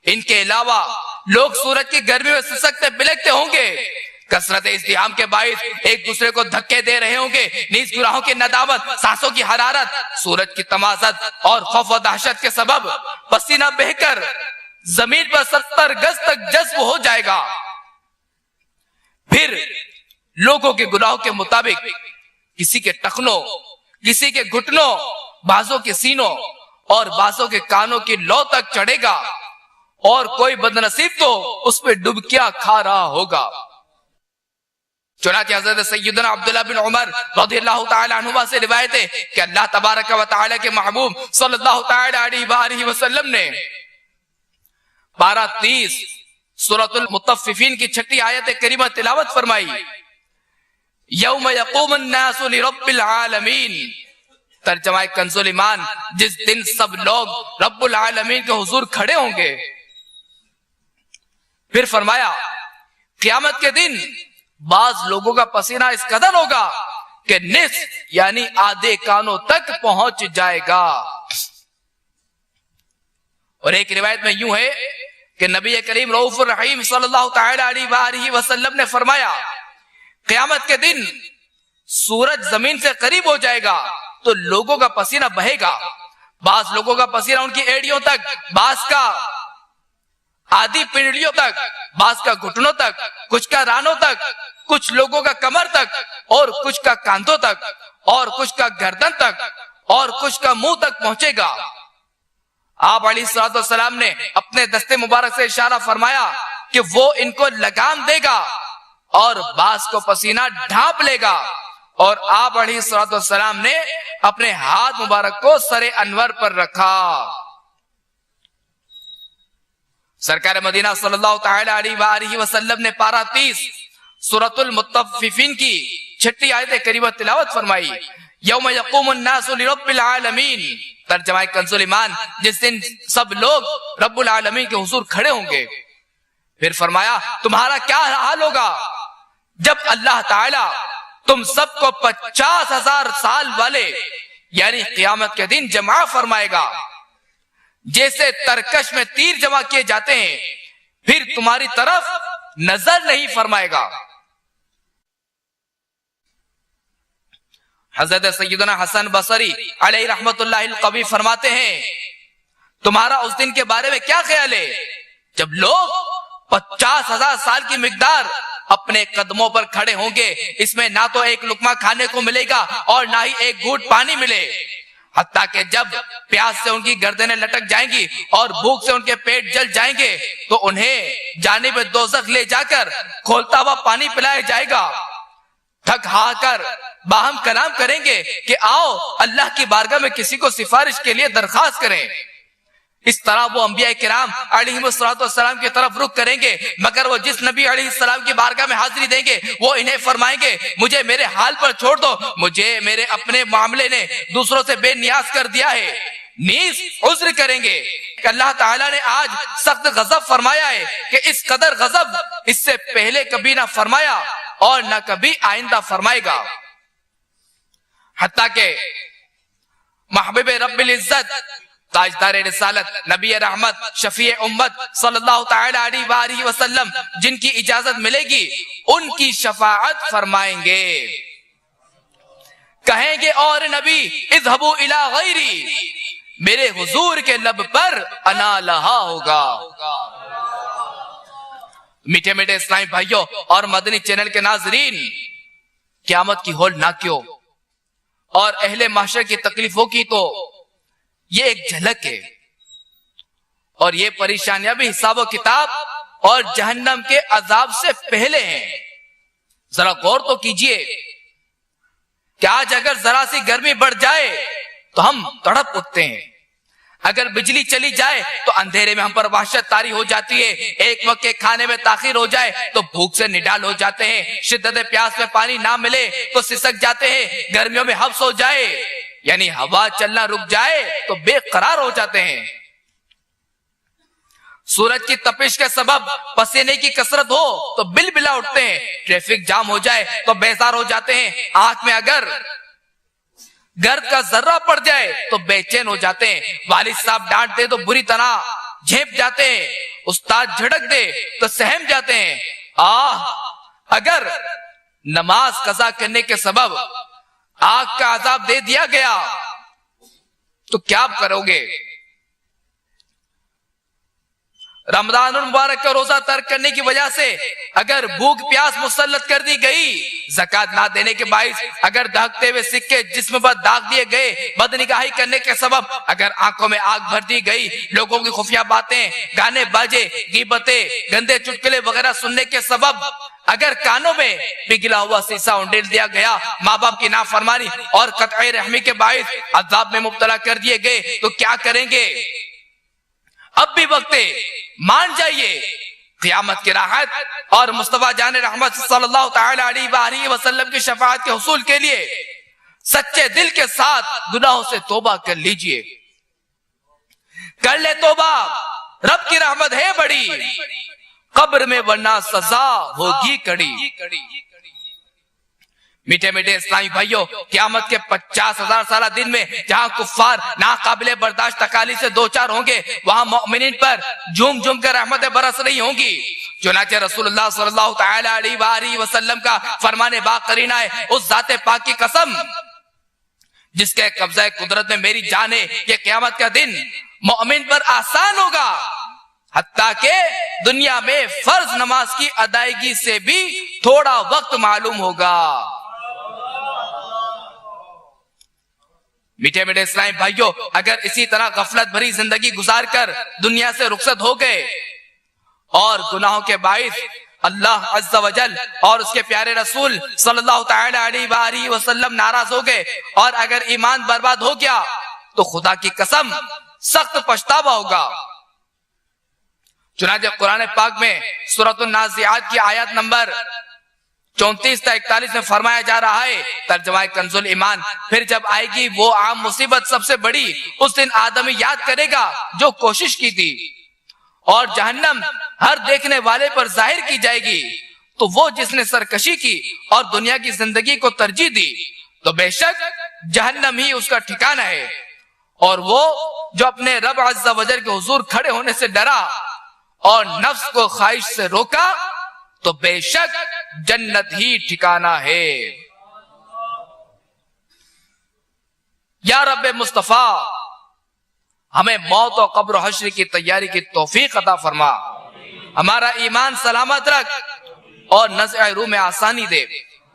ان کے علاوہ لوگ سورج کی گرمی میں سسکتے بلکتے ہوں گے، کثرت ازدحام کے باعث ایک دوسرے کو دھکے دے رہے ہوں گے، نیز گناہوں کی ندامت، سانسوں کی حرارت، سورج کی تمازت اور خوف و دہشت کے سبب پسینہ بہہ کر زمین پر 70 گز تک جذب ہو جائے گا۔ پھر لوگوں کے گناہوں کے مطابق کسی کے ٹخنوں، کسی کے گھٹنوں، بعضوں کے سینوں اور بعضوں کے کانوں کی لو تک چڑھے گا، اور کوئی بدنصیب تو اس پہ ڈبکیاں کھا رہا ہوگا۔ چنانچہ حضرت سیدنا عبداللہ بن عمر رضی اللہ تعالی عنہما سے روایت ہے کہ اللہ تبارک و تعالی کے محبوب صلی اللہ تعالی علیہ وآلہ وسلم نے پارہ 30 سورۃ المطففین کی 6 آیت کریمہ تلاوت فرمائی، یوم یقوم الناس لرب العالمین۔ ترجمہ کنز الایمان، جس دن سب لوگ رب العالمین کے حضور کھڑے ہوں گے۔ پھر فرمایا، قیامت کے دن بعض لوگوں کا پسینہ اس قدر ہوگا کہ نصف یعنی آدھے کانوں تک پہنچ جائے گا۔ اور ایک روایت میں یوں ہے کہ نبی کریم رؤوف الرحیم صلی اللہ تعالی علیہ وآلہ وسلم نے فرمایا قیامت کے دن سورج زمین سے قریب ہو جائے گا تو لوگوں کا پسینہ بہے گا، بعض لوگوں کا پسینہ ان کی ایڑیوں تک، بعض کا آدھی پنڈلیوں تک، بعض کا گھٹنوں تک، کچھ کا رانوں تک، کچھ لوگوں کا کمر تک، اور کچھ کا کاندھوں تک، اور کچھ کا گردن تک، اور کچھ کا منہ تک پہنچے گا۔ آپ علیہ الصلوۃ والسلام نے اپنے دستے مبارک سے اشارہ فرمایا کہ وہ ان کو لگام دے گا اور بعض کو پسینہ ڈھانپ لے گا، اور آپ علیہ الصلوۃ والسلام نے اپنے ہاتھ مبارک کو سر انور پر رکھا۔ سرکار مدینہ صلی اللہ تعالی علیہ وآلہ وسلم نے پارہ 30 سورۃ المطففین کی 6 آیت کریمہ تلاوت فرمائی، یوم یقوم الناس لرب العالمین، ترجمہ کنز ایمان، جس دن سب لوگ رب العالمین کے حضور کھڑے ہوں گے۔ پھر فرمایا تمہارا کیا حال ہوگا جب اللہ تعالی تم سب کو 50,000 سال والے یعنی قیامت کے دن جمع فرمائے گا، جیسے ترکش میں تیر جمع کیے جاتے ہیں، پھر تمہاری طرف نظر نہیں فرمائے گا۔ حضرت سیدنا حسن بصری علیہ رحمت اللہ القوی فرماتے ہیں تمہارا اس دن کے بارے میں کیا خیال ہے جب لوگ 50,000 سال کی مقدار اپنے قدموں پر کھڑے ہوں گے، اس میں نہ تو ایک لقمہ کھانے کو ملے گا اور نہ ہی ایک گھونٹ پانی ملے، حتیٰ کہ جب پیاس سے ان کی گردنیں لٹک جائیں گی اور بھوک سے ان کے پیٹ جل جائیں گے تو انہیں جانب دوزخ لے جا کر کھولتا ہوا پانی پلایا جائے گا، تھک ہار کر باہم کلام کریں گے کہ آؤ اللہ کی بارگاہ میں کسی کو سفارش کے لیے درخواست کریں۔ اس طرح وہ انبیاء کرام علیہ السلام کی طرف رخ کریں گے، مگر وہ جس نبی علیہ السلام کی بارگاہ میں حاضری دیں گے وہ انہیں فرمائیں گے مجھے میرے حال پر چھوڑ دو، مجھے میرے اپنے معاملے نے دوسروں سے بے نیاز کر دیا ہے۔ نیز عذر کریں گے کہ اللہ تعالیٰ نے آج سخت غضب فرمایا ہے کہ اس قدر غضب اس سے پہلے کبھی نہ فرمایا اور نہ کبھی آئندہ فرمائے گا، حتیٰ کہ محبوب رب العزت تاجدار رسالت نبی رحمت شفیع امت صلی اللہ تعالی علیہ وآلہ وسلم جن کی اجازت ملے گی ان کی شفاعت فرمائیں گے، کہیں گے اور نبی اذهبوا الی غیری، میرے حضور کے لب پر انا لہا ہوگا۔ میٹھے میٹھے اسلامی بھائیوں اور مدنی چینل کے ناظرین، قیامت کی ہولناکیوں اور اہل محشر کی تکلیفوں کی تو یہ ایک جھلک ہے، اور یہ پریشانیاں بھی حساب و کتاب اور جہنم کے عذاب سے پہلے ہیں۔ ذرا غور تو کیجئے کہ آج اگر ذرا سی گرمی بڑھ جائے تو ہم تڑپ اٹھتے ہیں، اگر بجلی چلی جائے تو اندھیرے میں ہم پر وحشت طاری ہو جاتی ہے، ایک وقت کے کھانے میں تاخیر ہو جائے تو بھوک سے نڈال ہو جاتے ہیں، شدت پیاس میں پانی نہ ملے تو سسک جاتے ہیں، گرمیوں میں حبس ہو جائے یعنی ہوا چلنا رک جائے تو بے قرار ہو جاتے ہیں، سورج کی تپش کے سبب پسینے کی کثرت ہو تو بل بلا اٹھتے ہیں، ٹریفک جام ہو جائے تو بیزار ہو جاتے ہیں، آنکھ میں اگر گرد کا ذرہ پڑ جائے تو بے چین ہو جاتے ہیں، والد صاحب ڈانٹ دے تو بری طرح جھیپ جاتے ہیں، استاد جھڑک دے تو سہم جاتے ہیں، اگر نماز قضا کرنے کے سبب آگ کا عذاب دے دیا گیا تو کیا کرو گے؟ رمضان المبارک کا روزہ ترک کرنے کی وجہ سے اگر بھوک پیاس مسلط کر دی گئی، زکوٰۃ نہ دینے کے باعث اگر دہکتے ہوئے سکے جسم پر داغ دیے گئے، بدنگاہی کرنے کے سبب اگر آنکھوں میں آگ بھر دی گئی، لوگوں کی خفیہ باتیں، گانے باجے، غیبتیں، گندے چٹکلے وغیرہ سننے کے سبب اگر کانوں میں پگھلا ہوا سیسا انڈیل دیا گیا، ماں باپ کی نافرمانی اور قطع رحمی کے باعث عذاب میں مبتلا کر دیے گئے تو کیا کریں گے؟ اب بھی وقت مان جائیے، قیامت کی راحت اور مصطفیٰ جان رحمت صلی اللہ تعالی علیہ وآلہ وسلم کی شفاعت کے حصول کے لیے سچے دل کے ساتھ گناہوں سے توبہ کر لیجئے، کر لے توبہ، رب کی رحمت ہے بڑی، قبر میں ورنہ سزا ہوگی کڑی۔ میٹھے میٹھے اسلامی بھائیوں، قیامت کے 50,000 سالہ دن میں جہاں کفار ناقابل برداشت تکالیف سے دوچار ہوں گے، وہاں مومنین پر جھوم جھوم کر رحمتیں برس رہی ہوں گی۔ چنانچہ رسول اللہ صلی اللہ تعالی علیہ وآلہ وسلم کا فرمان با قرینہ ہے، اس ذات پاک کی قسم جس کے قبضہ قدرت میں میری جان ہے، یہ قیامت کا دن مومن پر آسان ہوگا، حتیٰ کہ دنیا میں فرض نماز کی ادائیگی سے بھی تھوڑا وقت معلوم ہوگا۔ میٹھے میٹھے اسلامی بھائیوں، اگر اسی طرح غفلت بھری زندگی گزار کر دنیا سے رخصت ہو گئے اور گناہوں کے باعث اللہ عز و جل اور اس کے پیارے رسول صلی اللہ تعالی علیہ وآلہ وسلم ناراض ہو گئے اور اگر ایمان برباد ہو گیا تو خدا کی قسم سخت پچھتاوا ہوگا۔ چنانچہ قرآن پاک میں سورۃ النازعات کی آیت نمبر 34 تا 41 میں فرمایا جا رہا ہے، ترجمہ کنز الایمان، پھر جب آئے گی وہ عام مصیبت سب سے بڑی، اس دن آدمی یاد کرے گا جو کوشش کی تھی، اور جہنم ہر دیکھنے والے پر ظاہر کی جائے گی، تو وہ جس نے سرکشی کی اور دنیا کی زندگی کو ترجیح دی تو بے شک جہنم ہی اس کا ٹھکانہ ہے، اور وہ جو اپنے رب عز و جل کے حضور کھڑے ہونے سے ڈرا اور نفس کو خواہش سے روکا تو بے شک جنت ہی ٹھکانہ ہے۔ یا رب مصطفیٰ، ہمیں موت و قبر و حشر کی تیاری کی توفیق عطا فرما، ہمارا ایمان سلامت رکھ اور نزع روح میں آسانی دے،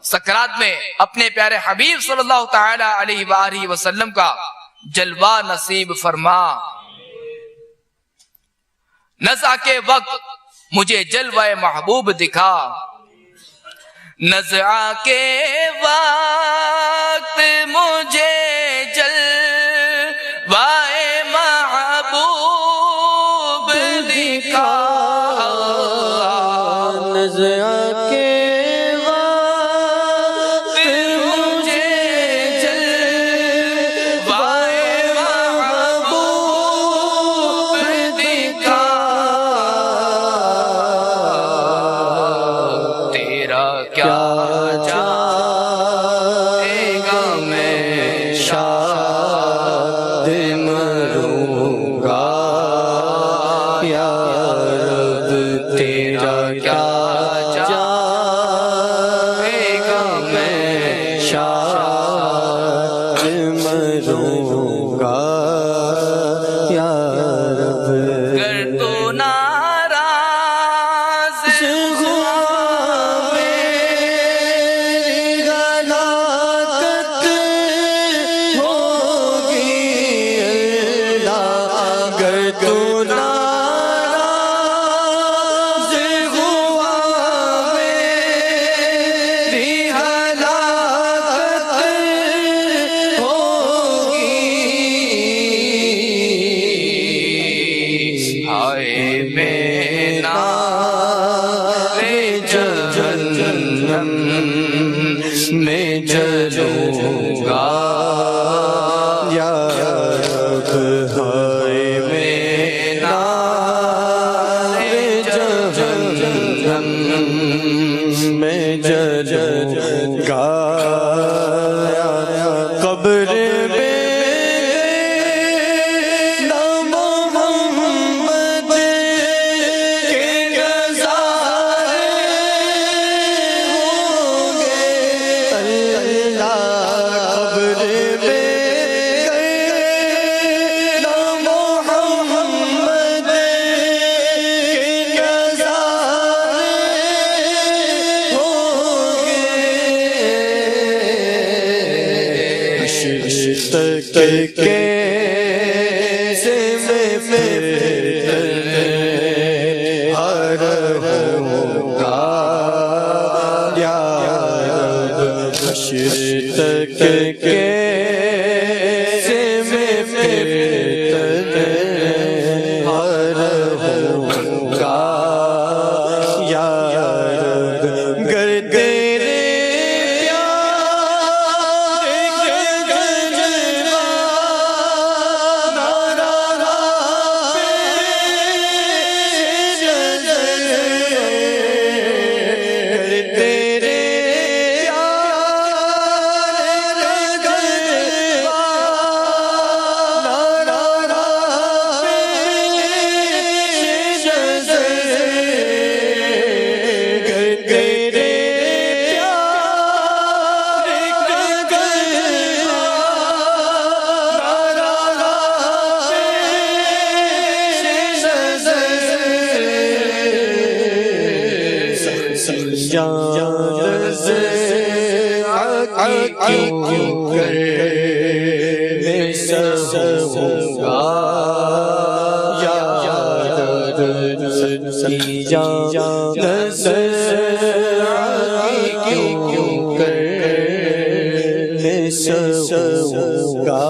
سکرات میں اپنے پیارے حبیب صلی اللہ تعالی علیہ وآلہ وسلم کا جلوہ نصیب فرما۔ نزع کے وقت مجھے جلوہ محبوب دکھا، نزع کے وقت مجھے جلوہ محبوب دکھا، نزع کے وقت مجھے جلوہ محبوب دکھا، تیرا کیا جائے گا میں شاد مروں گا یا رب، تیرا کیا جائے گا میں شاد مروں گا یا رب، گر تو ناراض ہوا میری ہلاکت ہوگی اللہ، اگر تو ناراض ہوا میری ہلاکت ہوگی، ہائے میں نارے جہنم میں جلوں گا یا رب، ہائے میں نارے جہنم میں جلوں گا، قبر میں نام محمد کے نظارے ہوں گے اللہ، قبر میں نام محمد کے نظارے ہوں گے، حشر تک کیسے میں پھر ہر ہوں گا یا رب، حشر تک کیسے میں پھر ہر ہوں گا یا رب، گر تیرے جان سے کیوں کرنے سہوں سی جان سے کیوں کرنے سہوں گا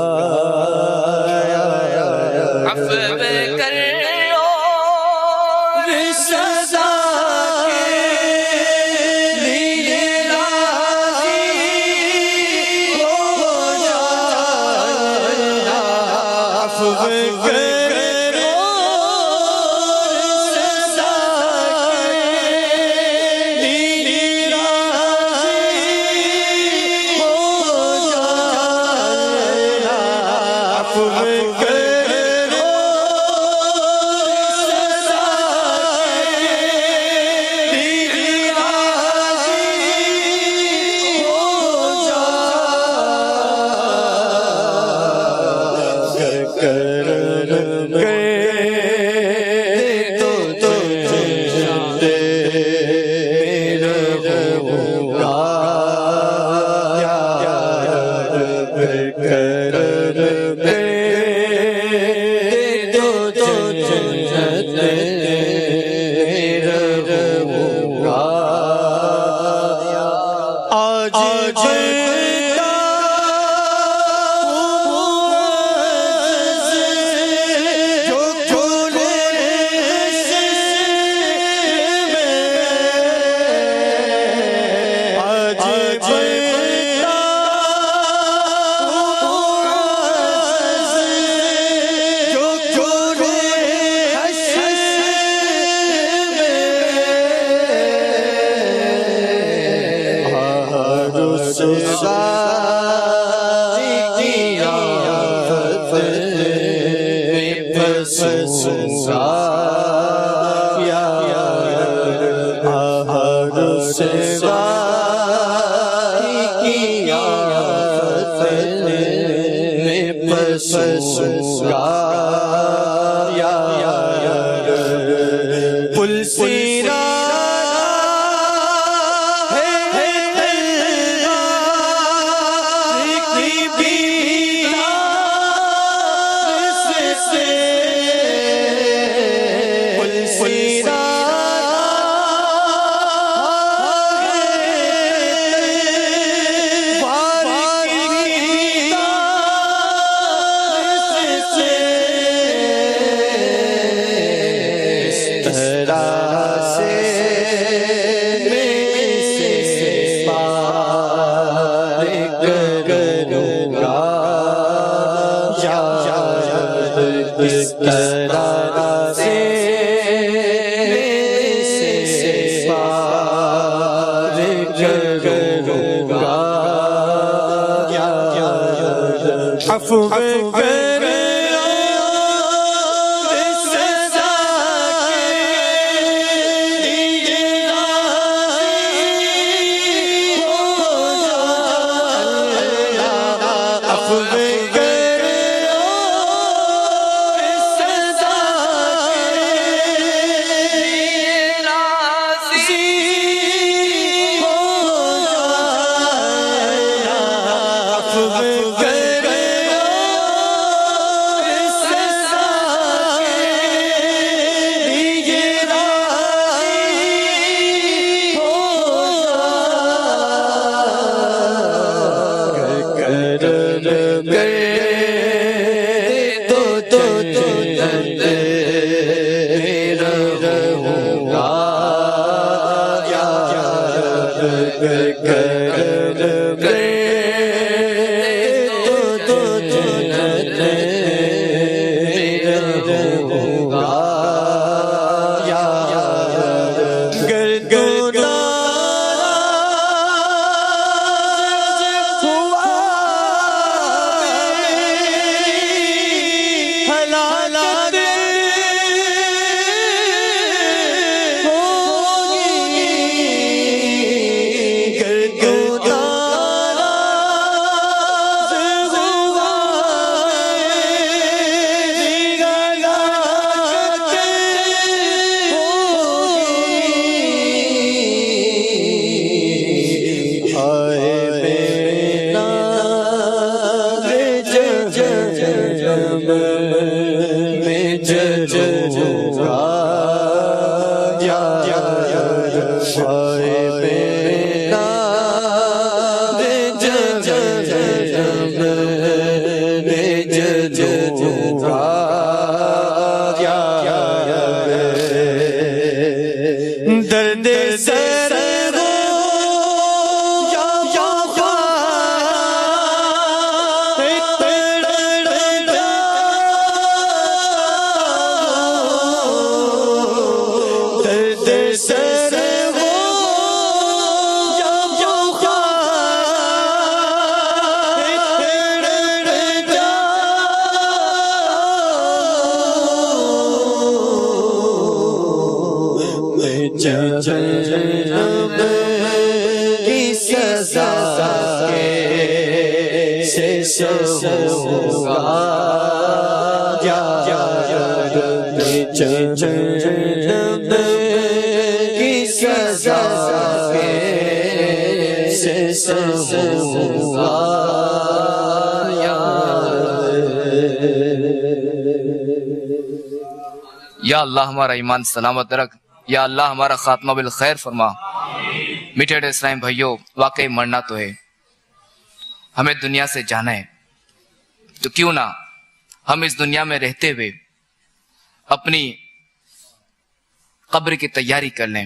میں جلوں گا یا ہائے میرا جلوں گا یا درد سر جہنم کی سزا سے سہوں گا یا جہنم کی سزا سے سہوں گا یا اللہ ہمارا ایمان سلامت رکھ، یا اللہ ہمارا خاتمہ بالخیر فرما۔ میٹھے اسلام بھائیو، واقعی مرنا تو ہے، ہمیں دنیا سے جانا ہے، تو کیوں نہ ہم اس دنیا میں رہتے ہوئے اپنی قبر کی تیاری کر لیں،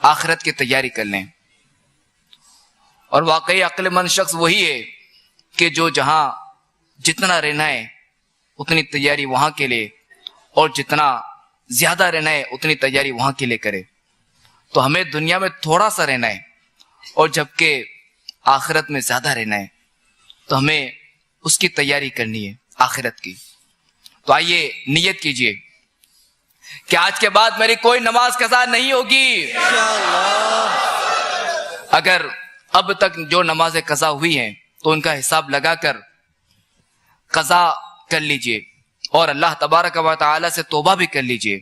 آخرت کی تیاری کر لیں۔ اور واقعی عقل مند شخص وہی ہے کہ جو جہاں جتنا رہنا ہے اتنی تیاری وہاں کے لیے، اور جتنا زیادہ رہنا ہے اتنی تیاری وہاں کے لیے کرے۔ تو ہمیں دنیا میں تھوڑا سا رہنا ہے، اور جبکہ آخرت میں زیادہ رہنا ہے، تو ہمیں اس کی تیاری کرنی ہے آخرت کی۔ تو آئیے نیت کیجئے کہ آج کے بعد میری کوئی نماز قضا نہیں ہوگی۔ اگر اب تک جو نمازیں قضا ہوئی ہیں تو ان کا حساب لگا کر قضا کر لیجئے، اور اللہ تبارک و تعالی سے توبہ بھی کر لیجئے۔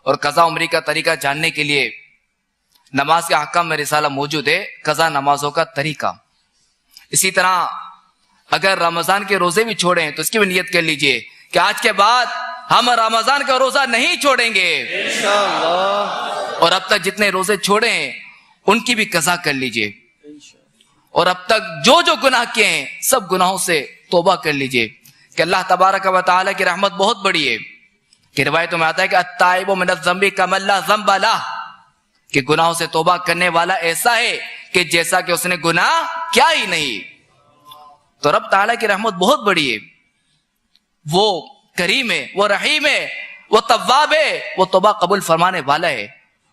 اور قضا عمری کا طریقہ جاننے کے لیے نماز کے احکام میں رسالہ موجود ہے، قضا نمازوں کا طریقہ۔ اسی طرح اگر رمضان کے روزے بھی چھوڑیں تو اس کی بھی نیت کر لیجئے کہ آج کے بعد ہم رمضان کا روزہ نہیں چھوڑیں گے، اور اب تک جتنے روزے چھوڑے ہیں ان کی بھی قضا کر لیجئے، اور اب تک جو گناہ کیے ہیں سب گناہوں سے توبہ کر لیجئے، کہ اللہ تبارک و تعالی کی رحمت بہت بڑی ہے۔ کہ روایتوں میں آتا ہے کہ التائب من الذنب کمن لا ذنب لہ، کہ گناہوں سے توبہ کرنے والا ایسا ہے کہ جیسا کہ اس نے گناہ کیا ہی نہیں۔ تو رب تعالیٰ کی رحمت بہت بڑی ہے، وہ کریم ہے، وہ رحیم ہے، وہ تواب ہے، وہ توبہ قبول فرمانے والا ہے۔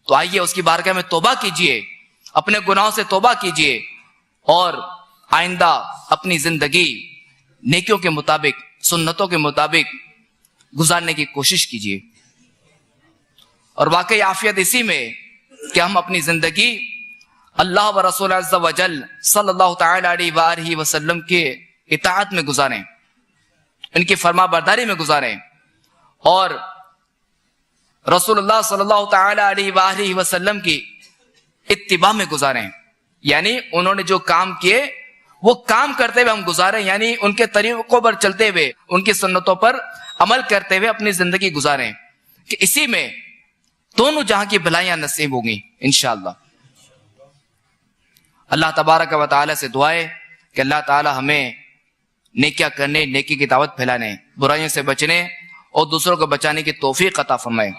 تو آئیے اس کی بارگاہ میں توبہ کیجئے، اپنے گناہوں سے توبہ کیجئے، اور آئندہ اپنی زندگی نیکیوں کے مطابق، سنتوں کے مطابق گزارنے کی کوشش کیجئے۔ اور واقعی عافیت اسی میں کہ ہم اپنی زندگی اللہ و رسول عز و جل صلی اللہ تعالی علیہ وآلہ وسلم کے اطاعت میں گزاریں، ان کی فرما برداری میں گزاریں، اور رسول اللہ صلی اللہ تعالی علیہ وآلہ وسلم کی اتباع میں گزاریں، یعنی انہوں نے جو کام کیے وہ کام کرتے ہوئے ہم گزاریں، یعنی ان کے طریقوں پر چلتے ہوئے، ان کی سنتوں پر عمل کرتے ہوئے اپنی زندگی گزاریں، کہ اسی میں دونوں جہاں کی بھلائیاں نصیب ہوں گی انشاءاللہ۔ اللہ تبارک و تعالی سے دعا ہے کہ اللہ تعالی ہمیں نیکیاں کرنے، نیکی کی دعوت پھیلانے، برائیوں سے بچنے اور دوسروں کو بچانے کی توفیق عطا فرمائے۔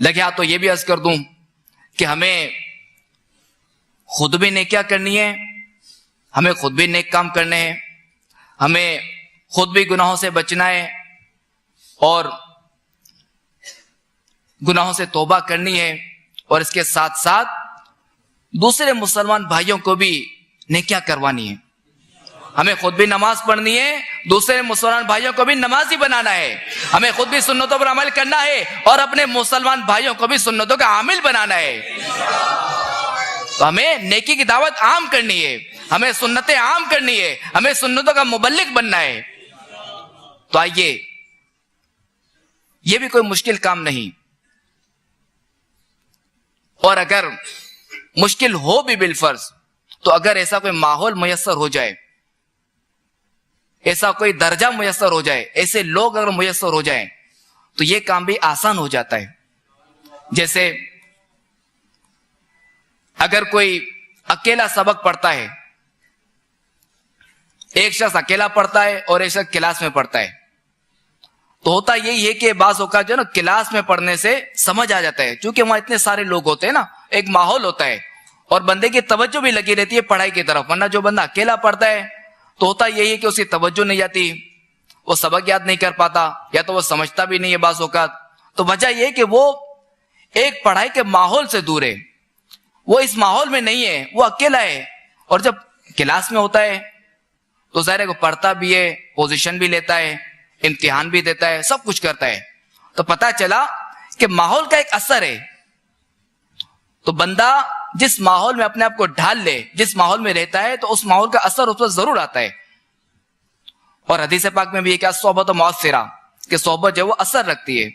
لگے ہاتھ تو یہ بھی عرض کر دوں کہ ہمیں خود بھی نیکیاں کرنی ہے، ہمیں خود بھی نیک کام کرنے ہیں، ہمیں خود بھی گناہوں سے بچنا ہے، اور گناہوں سے توبہ کرنی ہے، اور اس کے ساتھ ساتھ دوسرے مسلمان بھائیوں کو بھی نیکیاں کروانی ہے۔ ہمیں خود بھی نماز پڑھنی ہے، دوسرے مسلمان بھائیوں کو بھی نمازی بنانا ہے، ہمیں خود بھی سنتوں پر عمل کرنا ہے، اور اپنے مسلمان بھائیوں کو بھی سنتوں کا عامل بنانا ہے۔ تو ہمیں نیکی کی دعوت عام کرنی ہے، ہمیں سنتیں عام کرنی ہے، ہمیں سنتوں کا مبلغ بننا ہے۔ تو آئیے، یہ بھی کوئی مشکل کام نہیں، اور اگر مشکل ہو بھی بالفرض، تو اگر ایسا کوئی ماحول میسر ہو جائے ایسا کوئی درجہ میسر ہو جائے, ایسے لوگ اگر میسر ہو جائیں تو یہ کام بھی آسان ہو جاتا ہے. جیسے اگر کوئی اکیلا سبق پڑھتا ہے, ایک شخص اکیلا پڑھتا ہے اور ایک شخص کلاس میں پڑھتا ہے, تو ہوتا یہی ہے کہ بعض اوقات جو ہے نا کلاس میں پڑھنے سے سمجھ آ جاتا ہے, کیونکہ وہاں اتنے سارے لوگ ہوتے ہیں نا, ایک ماحول ہوتا ہے اور بندے کی توجہ بھی لگی رہتی ہے پڑھائی کی طرف. ورنہ جو بندہ اکیلا پڑھتا ہے تو ہوتا یہی ہے کہ اس کی توجہ نہیں جاتی, وہ سبق یاد نہیں کر پاتا, یا تو وہ سمجھتا بھی نہیں ہے بعض اوقات. تو وجہ یہ ہے کہ وہ ایک پڑھائی کے ماحول سے دور ہے, وہ اس ماحول میں نہیں ہے, وہ اکیلا ہے. اور جب کلاس میں ہوتا ہے تو ظاہر ہے وہ پڑھتا بھی ہے, پوزیشن بھی لیتا ہے, امتحان بھی دیتا ہے, سب کچھ کرتا ہے. تو پتا چلا کہ ماحول کا ایک اثر ہے. تو بندہ جس ماحول میں اپنے آپ کو ڈھال لے, جس ماحول میں رہتا ہے, تو اس ماحول کا اثر اس پر ضرور آتا ہے. اور حدیث پاک میں بھی یہ کیا صحبت و مؤثرہ, کہ صحبت جو وہ اثر رکھتی ہے.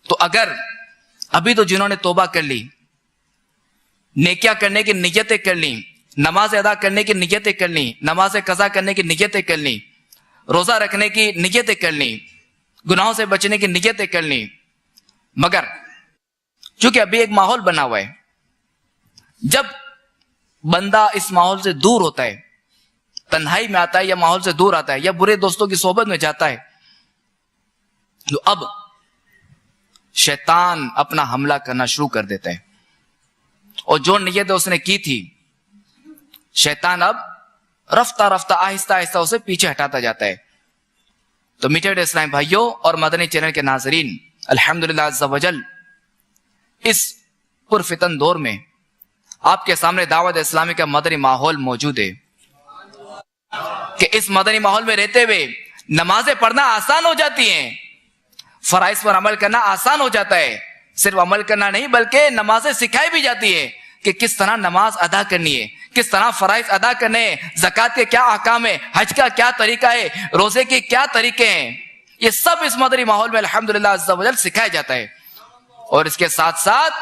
تو اگر ابھی تو جنہوں نے توبہ کر لی, نیکیاں کرنے کی نیتیں کر لی, نماز ادا کرنے کی نیتیں کر لی, نماز قضا کرنے کی نیتیں کر لی, روزہ رکھنے کی نیتیں کر لی, گناہوں سے بچنے کی نیتیں کر لی, مگر چونکہ ابھی ایک ماحول بنا ہوا ہے, جب بندہ اس ماحول سے دور ہوتا ہے, تنہائی میں آتا ہے یا ماحول سے دور آتا ہے یا برے دوستوں کی صحبت میں جاتا ہے, تو اب شیطان اپنا حملہ کرنا شروع کر دیتا ہے. اور جو نیت اس نے کی تھی, شیطان اب رفتہ رفتہ آہستہ آہستہ اسے پیچھے ہٹاتا جاتا ہے. تو میٹھے اسلام بھائیوں اور مدنی چینل کے ناظرین, الحمدللہ عز وجل اس پرفتن دور میں آپ کے سامنے دعوت اسلامی کا مدنی ماحول موجود ہے, کہ اس مدنی ماحول میں رہتے ہوئے نمازیں پڑھنا آسان ہو جاتی ہیں, فرائض پر عمل کرنا آسان ہو جاتا ہے. صرف عمل کرنا نہیں بلکہ نمازیں سکھائی بھی جاتی ہے کہ کس طرح نماز ادا کرنی ہے, کس طرح فرائض ادا کرنے ہیں, زکوٰۃ کے کیا احکام ہے, حج کا کیا طریقہ ہے, روزے کے کیا طریقے ہیں. یہ سب اس مدنی ماحول میں الحمدللہ عز و جل سکھایا جاتا ہے. اور اس کے ساتھ ساتھ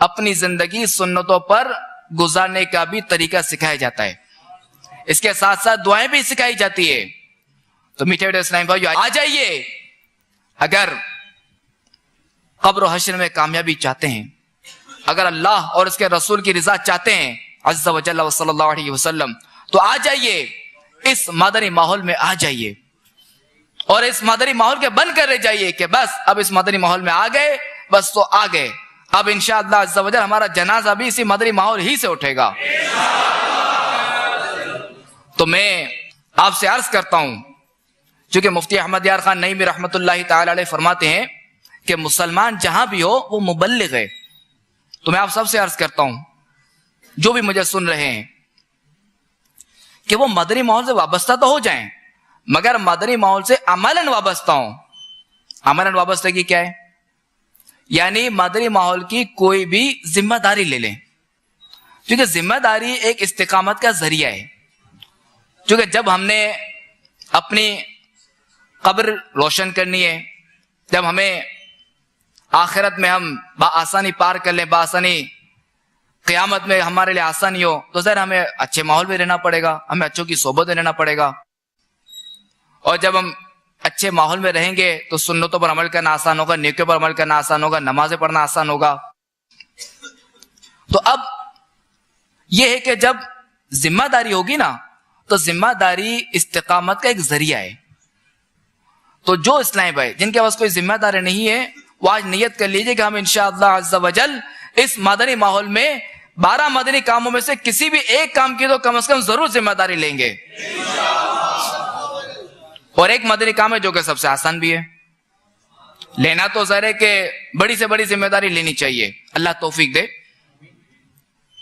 اپنی زندگی سنتوں پر گزارنے کا بھی طریقہ سکھایا جاتا ہے. اس کے ساتھ ساتھ دعائیں بھی سکھائی جاتی ہے. تو میٹھے اسلام بھائیو آ جائیے, اگر قبر و حشر میں کامیابی چاہتے ہیں, اگر اللہ اور اس کے رسول کی رضا چاہتے ہیں عز و جل و صلی اللہ علیہ وسلم, تو آ جائیے, اس مدنی ماحول میں آ جائیے, اور اس مدنی ماحول کے بن کر رہ جائیے کہ بس اب اس مدنی ماحول میں آ گئے, بس تو آ گئے. اب انشاءاللہ عز و جل ہمارا جنازہ بھی اسی مدنی ماحول ہی سے اٹھے گا. تو میں آپ سے عرض کرتا ہوں, چونکہ مفتی احمد یار خان نعیمی رحمت اللہ تعالی علیہ فرماتے ہیں کہ مسلمان جہاں بھی ہو وہ مبلغ ہے. تو میں آپ سب سے عرض کرتا ہوں, جو بھی مجھے سن رہے ہیں, کہ وہ مدنی ماحول سے وابستہ تو ہو جائیں, مگر مدنی ماحول سے عملاً وابستہ ہوں. عملاً وابستگی کیا ہے؟ یعنی مدنی ماحول کی کوئی بھی ذمہ داری لے لیں, کیونکہ ذمہ داری ایک استقامت کا ذریعہ ہے. کیونکہ جب ہم نے اپنی قبر روشن کرنی ہے, جب ہمیں آخرت میں ہم بآسانی پار کر لیں, بآسانی قیامت میں ہمارے لیے آسانی ہو, تو ظاہر ہمیں اچھے ماحول میں رہنا پڑے گا, ہمیں اچھوں کی صحبت میں رہنا پڑے گا. اور جب ہم اچھے ماحول میں رہیں گے تو سنتوں پر عمل کرنا آسان ہوگا, نیکیوں پر عمل کرنا آسان ہوگا, نمازیں پڑھنا آسان ہوگا. تو اب یہ ہے کہ جب ذمہ داری ہوگی نا, تو ذمہ داری استقامت کا ایک ذریعہ ہے. تو جو اسلامی بھائی جن کے پاس کوئی ذمہ داری نہیں ہے, وہ آج نیت کر لیجئے کہ ہم انشاءاللہ عز و جل اس مدنی ماحول میں 12 مدنی کاموں میں سے کسی بھی ایک کام کی تو کم از کم ضرور ذمہ داری لیں گے. اور ایک مدنی کام ہے جو کہ سب سے آسان بھی ہے لینا, تو ظاہر ہے کہ بڑی سے بڑی ذمہ داری لینی چاہیے, اللہ توفیق دے.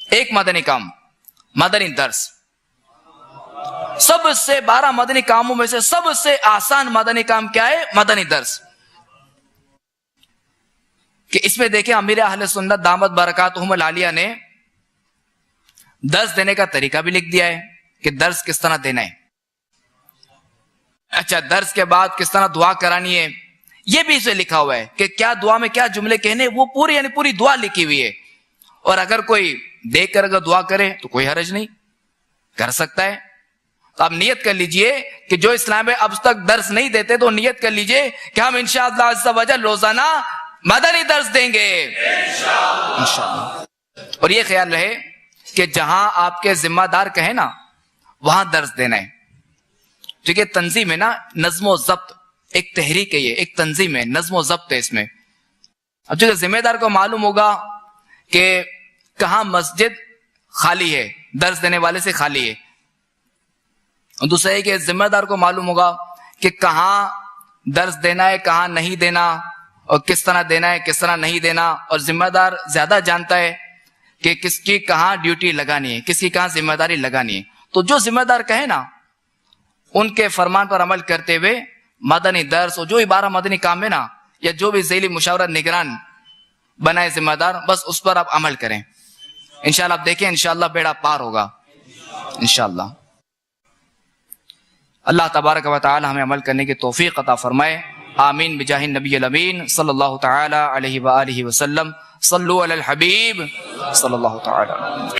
ایک مدنی کام, مدنی درس. سب سے 12 مدنی کاموں میں سے سب سے آسان مدنی کام کیا ہے؟ مدنی درس. کہ اس میں دیکھیں امیر اہل سنت دامت برکاتہم العالیہ نے درس دینے کا طریقہ بھی لکھ دیا ہے کہ درس کس طرح دینا ہے. اچھا, درس کے بعد کس طرح دعا کرانی ہے یہ بھی اسے لکھا ہوا ہے کہ کیا دعا میں کیا جملے کہنے, وہ پوری یعنی پوری دعا لکھی ہوئی ہے. اور اگر کوئی دیکھ کر اگر دعا کرے تو کوئی حرج نہیں, کر سکتا ہے. تو آپ نیت کر لیجئے کہ جو اسلام میں اب تک درس نہیں دیتے تو نیت کر لیجئے کہ ہم انشاءاللہ عز و جل روزانہ مدنی درس دیں گے انشاءاللہ۔ اور یہ خیال رہے کہ جہاں آپ کے ذمہ دار کہیں نا وہاں درس دینا ہے، کیونکہ تنظیم ہے نا، نظم و ضبط، ایک تحریک ہے، یہ ایک تنظیم ہے، نظم و ضبط ہے اس میں۔ اب چونکہ ذمہ دار کو معلوم ہوگا کہ کہاں مسجد خالی ہے، درس دینے والے سے خالی ہے، اور دوسرا ہے کہ ذمہ دار کو معلوم ہوگا کہ کہاں درس دینا ہے، کہاں نہیں دینا، اور کس طرح دینا ہے، کس طرح نہیں دینا، اور ذمہ دار زیادہ جانتا ہے کہ کس کی کہاں ڈیوٹی لگانی ہے، کس کی کہاں ذمہ داری لگانی ہے۔ تو جو ذمہ دار کہے نا ان کے فرمان پر عمل کرتے ہوئے مدنی درس اور جو 12 مدنی کام ہے نا، یا جو بھی ذیلی مشاورت نگران بنائے ذمہ دار، بس اس پر آپ عمل کریں انشاءاللہ۔ آپ دیکھیں انشاءاللہ بیڑا پار ہوگا انشاءاللہ۔ اللہ تبارک و تعالی ہمیں عمل کرنے کی توفیق عطا فرمائے، آمین بجاہ النبی الامین صلی اللہ تعالی علیہ وآلہ وسلم۔ صلو علی الحبیب صلی اللہ تعالی